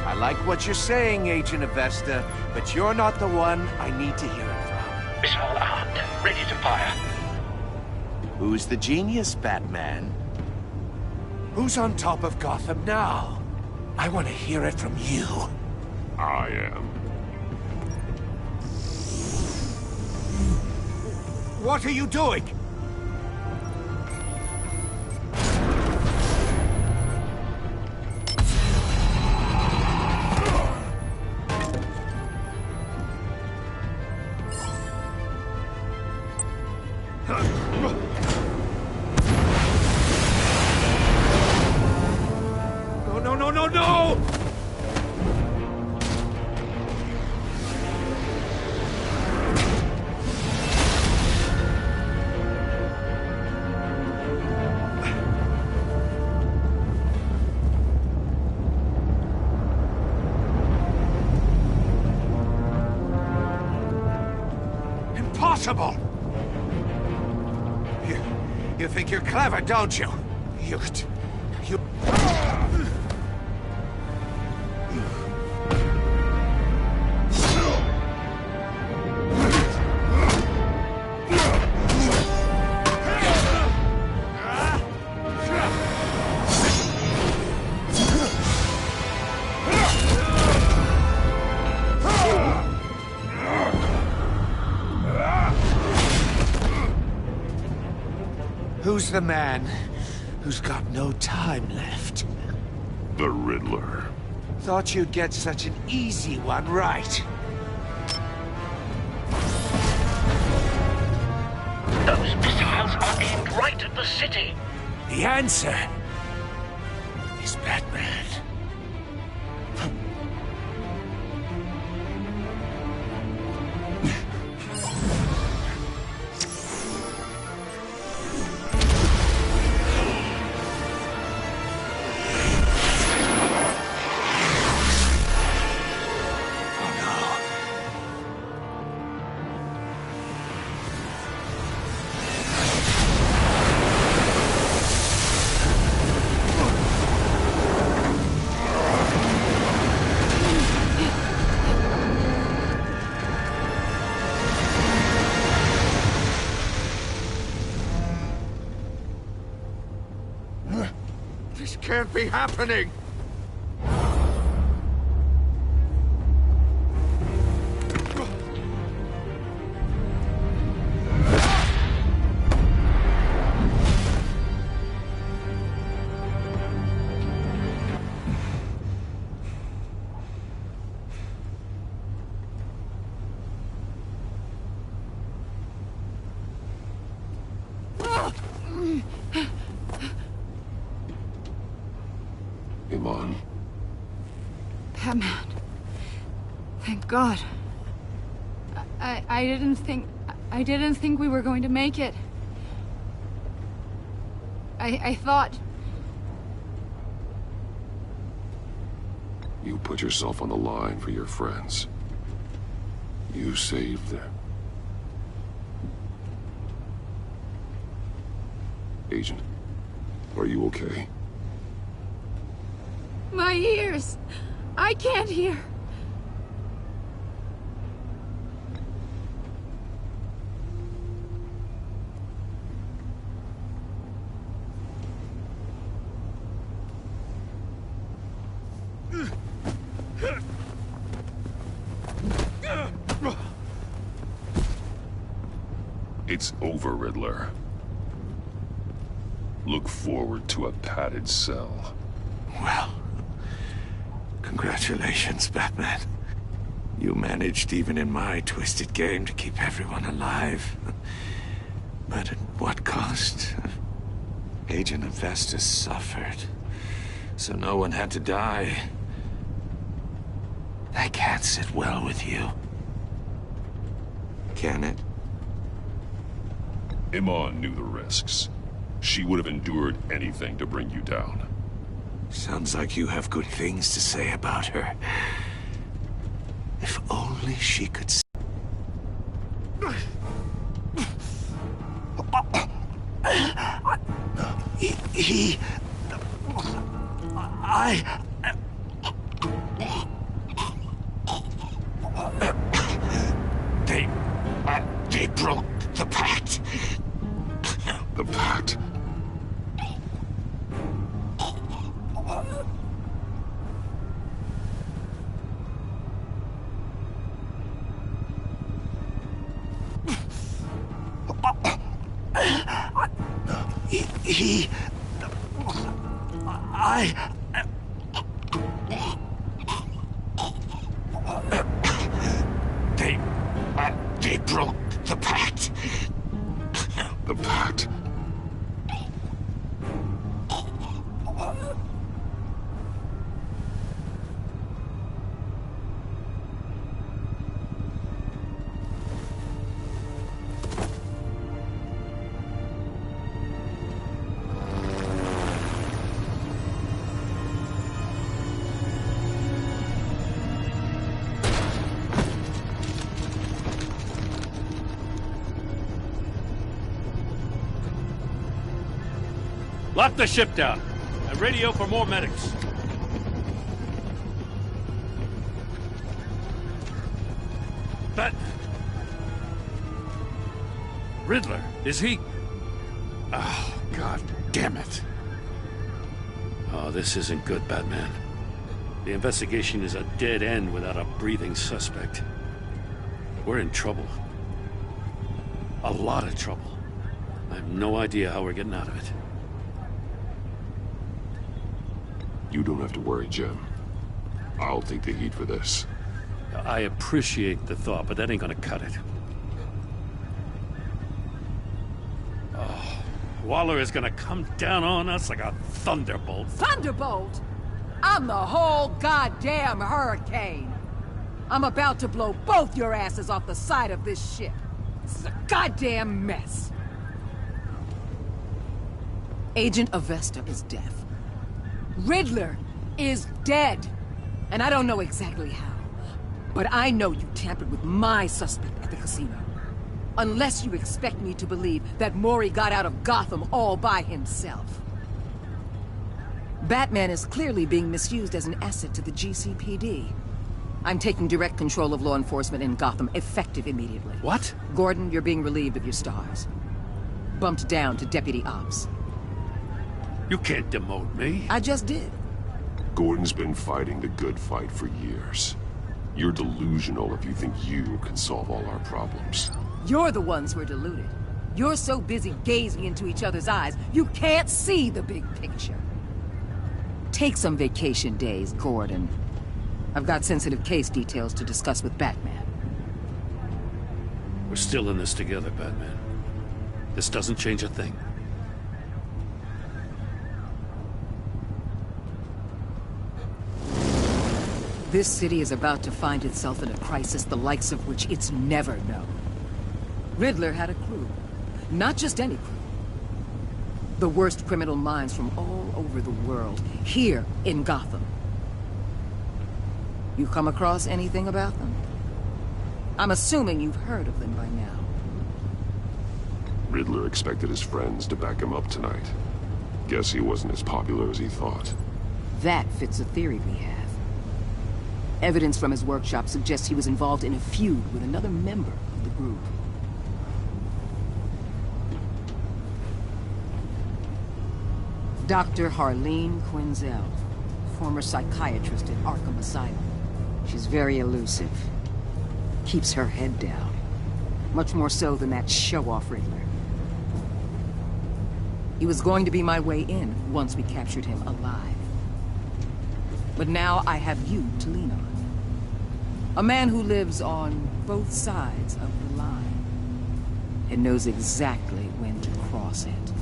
I like what you're saying, Agent Avesta, but you're not the one I need to hear it from. It's all armed, ready to fire. Who's the genius, Batman? Who's on top of Gotham now? I want to hear it from you. I am. What are you doing? No! Impossible! You think you're clever, don't you? You... Who's the man who's got no time left? The Riddler. Thought you'd get such an easy one right. Those missiles are aimed right at the city. The answer is Batman. This can't be happening! Iman. Batman. Thank God. I didn't think we were going to make it. I thought... You put yourself on the line for your friends. You saved them. Agent, are you okay? My ears! I can't hear. It's over, Riddler. Look forward to a padded cell. Well, congratulations, Batman. You managed, even in my twisted game, to keep everyone alive. But at what cost? Agent Avestus suffered, so no one had to die. That can't sit well with you. Can it? Iman knew the risks. She would have endured anything to bring you down. Sounds like you have good things to say about her. If only she could... They broke the pact. The pact? They broke the pact. The pact? Lock the ship down and radio for more medics. But... Riddler, is he... Oh, God damn it. Oh, this isn't good, Batman. The investigation is a dead end without a breathing suspect. We're in trouble. A lot of trouble. I have no idea how we're getting out of it. You don't have to worry, Jim. I'll take the heat for this. I appreciate the thought, but that ain't gonna cut it. Oh, Waller is gonna come down on us like a thunderbolt. Thunderbolt? I'm the whole goddamn hurricane. I'm about to blow both your asses off the side of this ship. This is a goddamn mess. Agent Avesta is dead. Riddler is dead. And I don't know exactly how. But I know you tampered with my suspect at the casino. Unless you expect me to believe that Mori got out of Gotham all by himself. Batman is clearly being misused as an asset to the GCPD. I'm taking direct control of law enforcement in Gotham, effective immediately. What? Gordon, you're being relieved of your stars. Bumped down to Deputy Ops. You can't demote me. I just did. Gordon's been fighting the good fight for years. You're delusional if you think you can solve all our problems. You're the ones who are deluded. You're so busy gazing into each other's eyes, you can't see the big picture. Take some vacation days, Gordon. I've got sensitive case details to discuss with Batman. We're still in this together, Batman. This doesn't change a thing. This city is about to find itself in a crisis the likes of which it's never known. Riddler had a crew. Not just any crew. The worst criminal minds from all over the world, here in Gotham. You come across anything about them? I'm assuming you've heard of them by now. Riddler expected his friends to back him up tonight. Guess he wasn't as popular as he thought. That fits a theory we have. Evidence from his workshop suggests he was involved in a feud with another member of the group. Dr. Harleen Quinzel, former psychiatrist at Arkham Asylum. She's very elusive. Keeps her head down. Much more so than that show-off Riddler. He was going to be my way in once we captured him alive. But now I have you to lean on. A man who lives on both sides of the line and knows exactly when to cross it.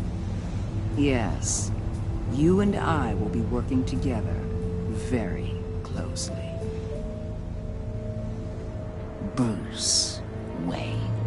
Yes, you and I will be working together very closely. Bruce Wayne.